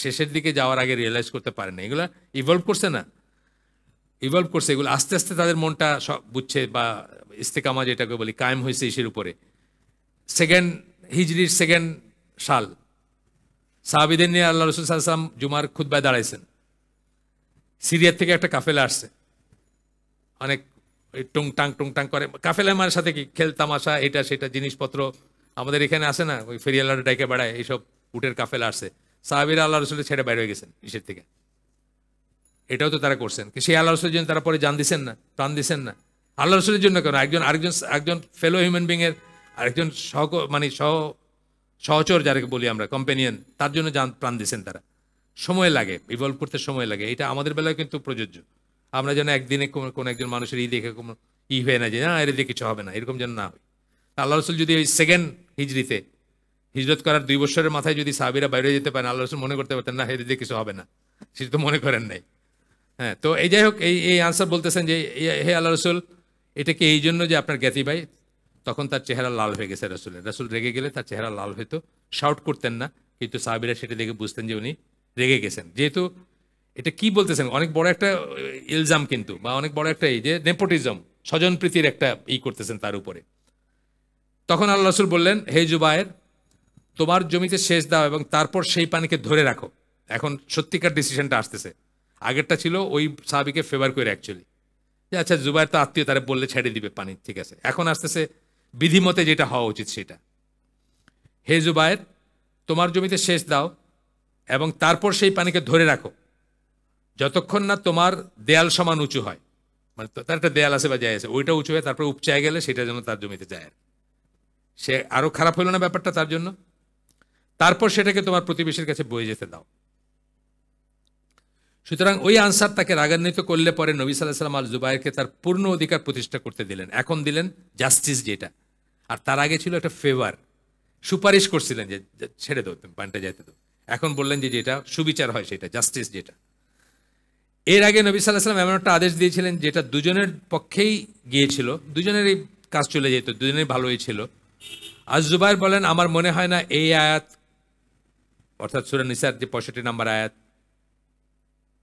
শেষের দিকে যাওয়ার আগে রিয়েলাইজ করতে পারে না। এগুলা ইভলভ করছে না, ইভলভ করছে, এগুলো আস্তে আস্তে তাদের মনটা সব বুঝছে, বা ইস্তেকামা যেটাকে বলি, কায়েম হয়েছে ইসের উপরে। হিজরির সেকেন্ড সাল, সাহাবীদের নিয়ে আল্লাহ রসুল সাল্লাল্লাহু আলাইহি ওয়াসাল্লাম জুমার খুতবায় দাঁড়াইছেন। সিরিয়ার থেকে একটা কাফেলা আসছে, অনেক টুংটাং করে, কাফেলা আমার সাথে কি খেল তামাশা, এটা সেটা জিনিসপত্র আমাদের এখানে আসে না, ওই ফেরিয়ালাটা ডাইকে বেড়ায়, এইসব উটের কাফেলা আসছে। সাহাবীরা আল্লাহ রসুলের ছেড়ে বাইরে হয়ে গেছেন ইসের থেকে, এটাও তো তারা করছেন। সেই আল্লাহ রসুলের জন্য তারা পরে জান দিচ্ছেন না, প্রাণ দিচ্ছেন না। আল্লাহ রসুলের জন্য কেন, একজন ফেলো হিউম্যান বিং এর আরেকজন সহচর যাকে বলি আমরা, কম্পেনিয়ন, তার জন্য প্রাণ দিচ্ছেন তারা। সময় লাগে, ইভলভ করতে সময় লাগে। এটা আমাদের বেলায় কিন্তু প্রযোজ্য। আমরা যেন একদিনে কোন একজন মানুষের দেখে কোনো হয়ে না যে না এর দিয়ে কিছু হবে না, এরকম যেন না হয়। আল্লাহ রসুল যদি ওই সেকেন্ড হিজরিতে, হিজরত করার 2 বছরের মাথায় যদি সাহাবীরা বাইরে যেতে পারেন, আল্লাহ রসুল মনে করতে পারতেন না এর দিয়ে কিছু হবে না, সেটা তো মনে করেন নাই। হ্যাঁ, তো এই যাই হোক, এই আনসার বলতেছেন যে হে আল্লাহ রসুল, এটা কি এই জন্য যে আপনার জ্ঞাতি ভাই? তখন তার চেহারা লাল হয়ে গেছে রাসূলের। রাসূল রেগে গেলে তার চেহারা লাল হইতো, শাউট করতেন না, কিন্তু সাহাবীরা সেটা দেখে বুঝতেন যে উনি রেগে গেছেন। যেহেতু এটা কি বলতেছেন, অনেক বড় একটা ইলজাম কিন্তু, বা অনেক বড় একটা এই যে নেপোটিজম, স্বজনপ্রীতির একটা করতেছেন তার উপরে। তখন আল্লাহ রাসূল বললেন, হে জুবায়ের, তোমার জমিতে সেচ দাও এবং তারপর সেই পানিকে ধরে রাখো। এখন সত্যিকার ডিসিশনটা আসতেছে। আগেরটা ছিল ওই সাহাবীকে ফেভার করে অ্যাকচুয়ালি, যে আচ্ছা জুবায়ের তো আত্মীয়, তারা বললে ছেড়ে দিবে পানি, ঠিক আছে। এখন আসতেছে বিধিমতে যেটা হওয়া উচিত সেটা। হে জুবায়ের, তোমার জমিতে সেচ দাও এবং তারপর সেই পানিকে ধরে রাখো যতক্ষণ না তোমার দেয়াল সমান উঁচু হয়। মানে তার একটা দেয়াল আছে বা যায় আছে, ওইটা উঁচু হয়ে তারপর উপচায় গেলে সেটা যেন তার জমিতে যায়। সে আরো খারাপ হলো না ব্যাপারটা তার জন্য? তারপর সেটাকে তোমার প্রতিবেশীর কাছে বয়ে যেতে দাও। সুতরাং ওই আনসার তাকে রাগান্বিত করলে পরে নবী সাল্লাল্লাহু আলাইহি ওয়াসাল্লাম আল জুবাইরকে তার পূর্ণ অধিকার প্রতিষ্ঠা করতে দিলেন। এখন দিলেন জাস্টিস যেটা, আর তার আগে ছিল একটা ফেভার, সুপারিশ করছিলেন যে ছেড়ে দাও, তুমি পানিটা যেতে দাও। এখন বললেন যে যেটা সুবিচার হয় সেটা জাস্টিস যেটা। এর আগে নবী সাল্লাল্লাহু আলাইহি ওয়াসাল্লাম এমন একটা আদেশ দিয়েছিলেন যেটা দুজনের পক্ষেই গিয়েছিল, দুজনেরই কাজ চলে যেত, দুজনেই ভালোই ছিল। আজ জুবাইর বলেন, আমার মনে হয় না এই আয়াত, অর্থাৎ সূরা নিসার যে 65 নম্বর আয়াত,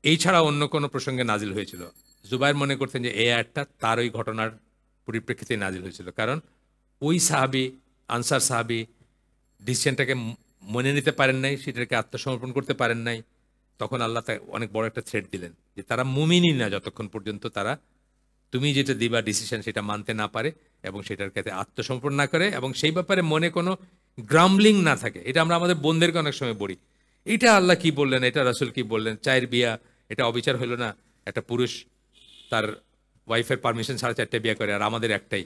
এই ছাড়া অন্য কোনো প্রসঙ্গে নাজিল হয়েছিল। জুবাইর মনে করতেন যে এই আয়াতটা তার ওই ঘটনার পরিপ্রেক্ষিতে নাজিল হয়েছিল, কারণ ওই সাহাবী, আনসার সাহাবী ডিসিশনটাকে মনে নিতে পারেন নাই, সেটাকে আত্মসমর্পণ করতে পারেন নাই। তখন আল্লাহ তাকে অনেক বড় একটা থ্রেট দিলেন যে তারা মুমিনই না যতক্ষণ পর্যন্ত তারা তুমি যেটা দিবা ডিসিশন সেটা মানতে না পারে এবং সেটার কাছে আত্মসমর্পণ না করে এবং সেই ব্যাপারে মনে কোনো গ্রাম্বলিং না থাকে। এটা আমরা আমাদের বোনদেরকে অনেক সময় বলি, এটা আল্লাহ কি বললেন, এটা রাসূল কি বললেন, চায়ের বিয়া, এটা অবিচার হলো না? একটা পুরুষ তার ওয়াইফের পারমিশন ছাড়া 4টে বিয়ে করে আর আমাদের একটাই।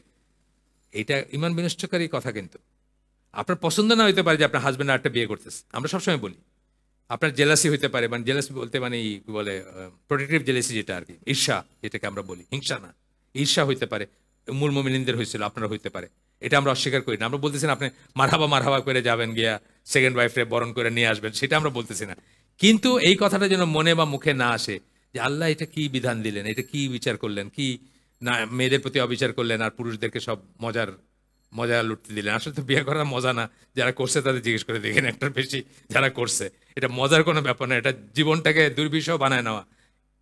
এটা ঈমান বিনষ্টকারী কথা। কিন্তু আপনার পছন্দ না হইতে পারে যে আপনার হাজব্যান্ড আরেকটা বিয়ে করতেছে, আমরা সবসময় বলি। আপনার জেলাসি হইতে পারে, মানে জেলাসি বলতে মানে কি বলে, প্রোটেক্টিভ জেলাসি যেটা আর কি, ঈর্ষা যেটাকে আমরা বলি, হিংসা না, ঈর্ষা হইতে পারে। উম্মুল মুমিনিনদের হয়েছিল, আপনারা হইতে পারে, এটা আমরা অস্বীকার করি না। আমরা বলতেছি না আপনি মারহাবা মারহাবা করে যাবেন গিয়া সেকেন্ড ওয়াইফরে বরণ করে নিয়ে আসবেন, সেটা আমরা বলতেছি না। কিন্তু এই কথাটা যেন মনে বা মুখে না আসে যে আল্লাহ এটা কি বিধান দিলেন, এটা কি বিচার করলেন, কি না মেয়েদের প্রতি অবিচার করলেন আর পুরুষদেরকে সব মজা লুটতে দিলেন। আসলে তো বিয়ে করার মজা না, যারা করছে তাদের জিজ্ঞেস করে দেখেন, একটার বেশি যারা করছে। এটা মজার কোনো ব্যাপার না, এটা জীবনটাকে দুর্বিষহ বানায় নেওয়া।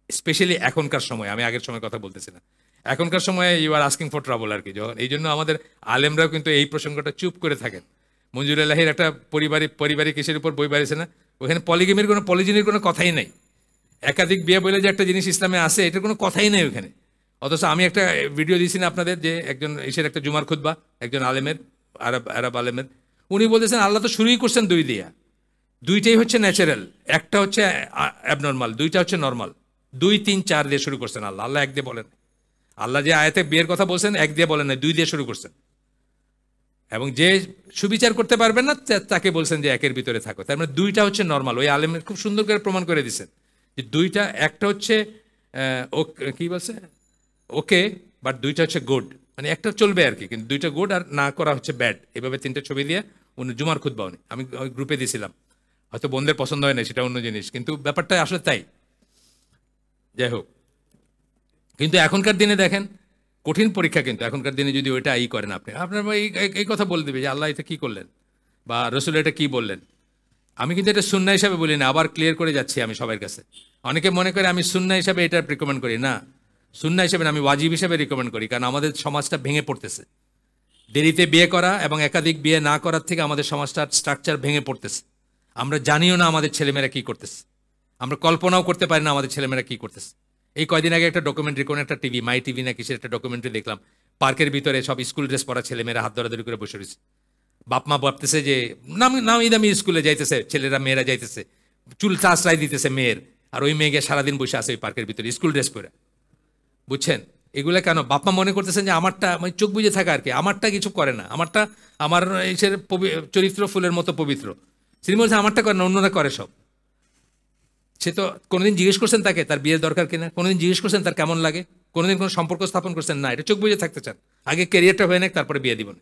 স্পেশালি এখনকার সময়, আমি আগের সময় কথা বলতেছি না, এখনকার সময়ে you are asking for trouble আর কি। যখন এই জন্য আমাদের আলেমরাও কিন্তু এই প্রসঙ্গটা চুপ করে থাকেন। মঞ্জুর আল্লাহির একটা পারিবারিক কিসের উপর বই বাড়িয়েছে না, ওখানে পলিজিনের কোনো কথাই নাই। একাধিক বিয়ে বলে যে একটা জিনিস ইসলামে আছে, এটার কোনো কথাই নেই ওখানে। অথচ আমি একটা ভিডিও দিয়েছি না আপনাদের, যে একজন এসের একটা জুমার খুতবা, একজন আলেমের, আরব আলেমের, উনি বলতেছেন আল্লাহ তো শুরুই করছেন দুই দিয়া, দুইটাই হচ্ছে ন্যাচারাল, একটা হচ্ছে অ্যাবনর্মাল, দুইটা হচ্ছে নর্মাল। 2, 3, 4 দিয়ে শুরু করছেন আল্লাহ, আল্লাহ এক দিয়ে বলেন। আল্লাহ যে আয়াতে বিয়ের কথা বলছেন এক দিয়ে বলেন না, 2 দিয়ে শুরু করছেন। এবং যে সুবিচার করতে পারবেন না তাকে বলছেন যে একের ভিতরে থাকো। তার মানে দুইটা হচ্ছে নর্মাল। ওই আলেমের খুব সুন্দর করে প্রমাণ করে দিচ্ছেন যে দুইটা, একটা হচ্ছে কি বলছে ওকে, বাট দুইটা হচ্ছে গুড, মানে একটা চলবে আর কি, কিন্তু দুইটা গুড আর না করা হচ্ছে ব্যাড। এভাবে 3টে ছবি দিয়ে উনি জুমার খুতবা উনি, আমি ওই গ্রুপে দিয়েছিলাম, হয়তো বোনদের পছন্দ হয় না, সেটা অন্য জিনিস, কিন্তু ব্যাপারটা আসলে তাই। যাই হোক, কিন্তু এখনকার দিনে দেখেন কঠিন পরীক্ষা, কিন্তু এখনকার দিনে যদি ওইটা করেন আপনি, আপনার এই কথা বলে দেবে যে আল্লাহ এটা কি করলেন বা রসুল এটা কি বললেন। আমি কিন্তু এটা সুন্নাহ হিসাবে বলি না, আবার ক্লিয়ার করে যাচ্ছি আমি সবার কাছে। অনেকে মনে করে আমি সুন্নাহ হিসাবে এটা রিকমেন্ড করি না, সুন্নাহ হিসাবে আমি ওয়াজিব হিসাবে রিকমেন্ড করি, কারণ আমাদের সমাজটা ভেঙে পড়তেছে। দেরিতে বিয়ে করা এবং একাধিক বিয়ে না করার থেকে আমাদের সমাজটার স্ট্রাকচার ভেঙে পড়তেছে। আমরা জানিও না আমাদের ছেলেমেয়েরা কি করতেছে, আমরা কল্পনাও করতে পারি না আমাদের ছেলেমেয়েরা কি করতেছে। এই কয়দিন আগে একটা ডকুমেন্টারি, কোন একটা টিভি, মাই টিভি না কিসের একটা ডকুমেন্টারি দেখলাম, পার্কের ভিতরে সব স্কুল ড্রেস পরা ছেলেমেয়েরা হাত ধরাধরি করে বসে রয়েছে। বাপ মা ভাবতেছে যে নামি দামি স্কুলে যাইতেছে, ছেলেরা মেয়েরা যাইতেছে, চুল চাষরাই দিতেছে মেয়ের, আর ওই মেয়েকে সারাদিন বসে আছে ওই পার্কের ভিতরে স্কুল ড্রেস পরে। বুঝছেন এগুলো কেন? বাপমা মনে করতেছেন যে আমারটা, মানে চোখ বুঝে থাকা আর কি, আমারটা কিছু করে না, আমারটা আমার এসের চরিত্র ফুলের মতো পবিত্র। তিনি বলছে আমারটা করে না, অন্যরা করে সব। সে তো কোনোদিন জিজ্ঞেস করছেন তাকে তার বিয়ের দরকার কিনা, কোনোদিন জিজ্ঞেস করছেন তার কেমন লাগে, কোনোদিন কোনো সম্পর্ক স্থাপন করছেন না, এটা চোখ বুঝে থাকতে চান, আগে ক্যারিয়ারটা হয়ে নেক তারপরে বিয়ে দিবেন।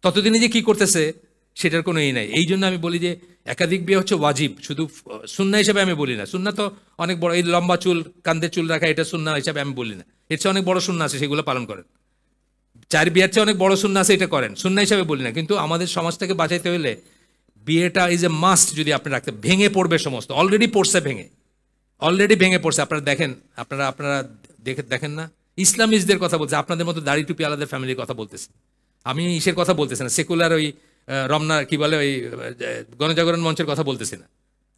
ততদিনে যে কি করতেছে সেটার কোনো নাই। এই জন্য আমি বলি যে একাধিক বিয়ে হচ্ছে ওয়াজিব, শুধু সুন্নাহ হিসাবে আমি বলি না। সুন্নাহ তো অনেক বড়, এই লম্বা চুল, কান্দে চুল রাখা, এটা সুন্নাহ হিসাবে আমি বলি না। এর চেয়ে অনেক বড় সুন্নাহ আছে, সেগুলো পালন করেন। 4 বিয়ের চেয়ে অনেক বড় সুন্নাহ আছে, এটা করেন, সুন্নাহ হিসাবে বলি না। কিন্তু আমাদের সমাজটাকে বাঁচাইতে হলে বিয়েটা ইজ এ মাস্ট যদি আপনি রাখতে, ভেঙে পড়বে সমস্ত, অলরেডি ভেঙে পড়ছে। আপনারা দেখেন, আপনারা দেখেন না, ইসলামিস্টদের কথা বলছে, আপনাদের মতো দাড়ি টুপি আলাদা ফ্যামিলির কথা বলতেছে। আমি ইসের কথা বলতেছি না, সেকুলার ওই রমনা কি বলে ওই গণজাগরণ মঞ্চের কথা বলতেছি না,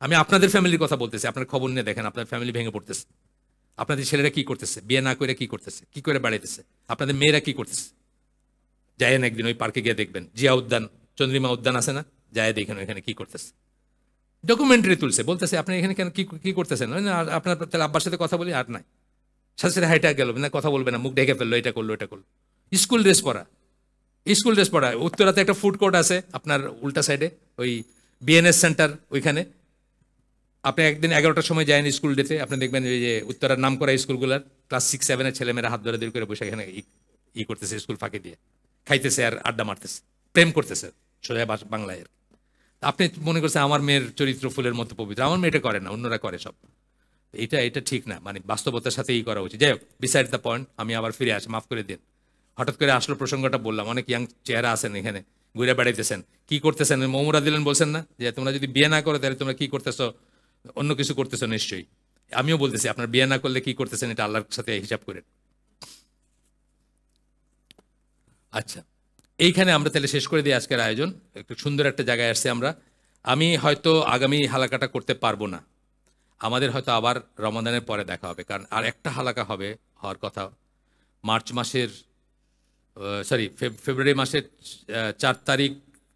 আমি আপনাদের ফ্যামিলির কথা বলতেছি। আপনার খবর নিয়ে দেখেন আপনার ফ্যামিলি ভেঙে পড়তেছে, আপনাদের ছেলেরা কি করতেছে, বিয়ে না করে কি করতেছে, কি করে বাড়াইতেছে, আপনাদের মেয়েরা কি করতেছে। যায়েন একদিন ওই পার্কে গিয়ে দেখবেন, জিয়া উদ্যান, চন্দ্রিমা উদ্যান আছে না, যায় দেখেন ওইখানে কি করতেছে। ডকুমেন্টারি তুলছে, বলতেছে আপনি এখানে কেন কি করতেছেন, আপনার তাহলে আব্বার সাথে কথা বলি, আর নাই, সাথে সাথে হাইটা গেল না, কথা বলবে না, মুখ ঢেকে ফেললো, এটা করলো। স্কুল ড্রেস পরা, স্কুল ড্রেস পরা। উত্তরাতে একটা ফুড কোর্ট আছে আপনার উল্টা সাইডে, ওই বিএনএস সেন্টার ওইখানে। আপনি একদিন 11টার সময় যায়েন স্কুল ডেতে, আপনি দেখবেন যে উত্তরার নাম করা স্কুলগুলোর ক্লাস 6-7-এর ছেলেমেয়েরা হাত ধরে করে বসে এখানে করতেছে, স্কুল ফাঁকি দিয়ে খাইতেছে আর আড্ডা মারতেছে, প্রেম করতেছে সোজা বাংলায়। আপনি মনে করছেন আমার মেয়ের চরিত্র ফুলের মতো পবিত্র, আমার মেয়েটা করে না, অন্যরা করে সব। এটা ঠিক না, মানে বাস্তবতার সাথে করা উচিত। যাই হোক, বিসাইড দ্য পয়েন্ট, আমি আবার ফিরে আসি, মাফ করে দিন। হঠাৎ করে আসলো প্রসঙ্গটা, বললাম অনেক ইয়াং চেহারা আছেন এখানে, ঘুরে বেড়াইতেছেন, কি করতেছেন? মৌমরা দিলেন বলছেন না যে তোমরা যদি বিয়ে না করো তাহলে তোমরা কি করতেছো, অন্য কিছু করতেছো নিশ্চয়ই। আমিও বলতেছি আপনার বিয়ে না করলে কি করতেছেন, এটা আল্লাহর সাথে হিসাব করেন। আচ্ছা, এইখানে আমরা তাহলে শেষ করে দিই আজকের আয়োজন। একটু সুন্দর একটা জায়গায় আসছি আমরা। আমি হয়তো আগামী হালাকাটা করতে পারবো না, আমাদের হয়তো আবার রমাদানের পরে দেখা হবে, কারণ আর একটা হালাকা হবে হওয়ার কথা মার্চ মাসের, সরি ফেব্রুয়ারি মাসের 4 তারিখ,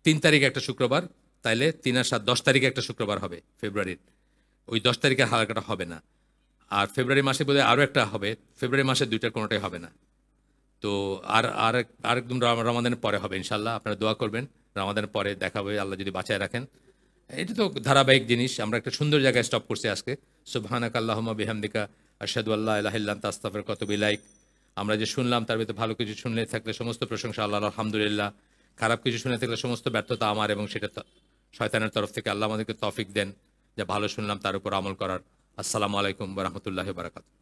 3 তারিখ একটা শুক্রবার, তাইলে 3 আর 7 10 তারিখে একটা শুক্রবার হবে ফেব্রুয়ারির। ওই 10 তারিখের হালাকাটা হবে না। আর ফেব্রুয়ারি মাসে বোধহয় আরও একটা হবে, ফেব্রুয়ারি মাসের 2টার কোনোটাই হবে না। তো আরেকদম রমাদানের পরে হবে ইনশাল্লাহ। আপনারা দোয়া করবেন, রমাদানের পরে দেখা হবে আল্লাহ যদি বাঁচায় রাখেন। এটা তো ধারাবাহিক জিনিস। আমরা একটা সুন্দর জায়গায় স্টপ করছি আজকে। সুবহানাকা আল্লাহুম্মা বিহামদিকা আশহাদু আল্লা ইলাহা ইল্লা আনতা আস্তাগফিরুকা ওয়া আতুবু ইলাইক। আমরা যে শুনলাম তার ভিতরে ভালো কিছু শুনলে থাকলে সমস্ত প্রশংসা আল্লাহর, আলহামদুলিল্লাহ। খারাপ কিছু শুনে থাকলে সমস্ত ব্যর্থতা আমার, এবং সেটা শয়তানের তরফ থেকে। আল্লাহ আমাদেরকে তৌফিক দেন যা ভালো শুনলাম তার উপর আমল করার। আসসালামু আলাইকুম ওয়া রাহমাতুল্লাহি ওয়া বারাকাতুহু।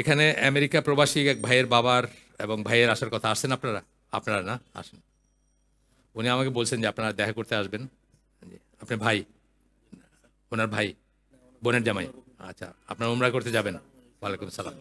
এখানে আমেরিকা প্রবাসী এক ভাইয়ের বাবার এবং ভাইয়ের আসার কথা, আসছেন আপনারা না আসেন। উনি আমাকে বলছেন যে আপনারা দেখা করতে আসবেন। আপনার ভাই, ওনার ভাই, বোনের জামাই। আচ্ছা, আপনারা উমরা করতে যাবেন? ওয়ালাইকুম সালাম।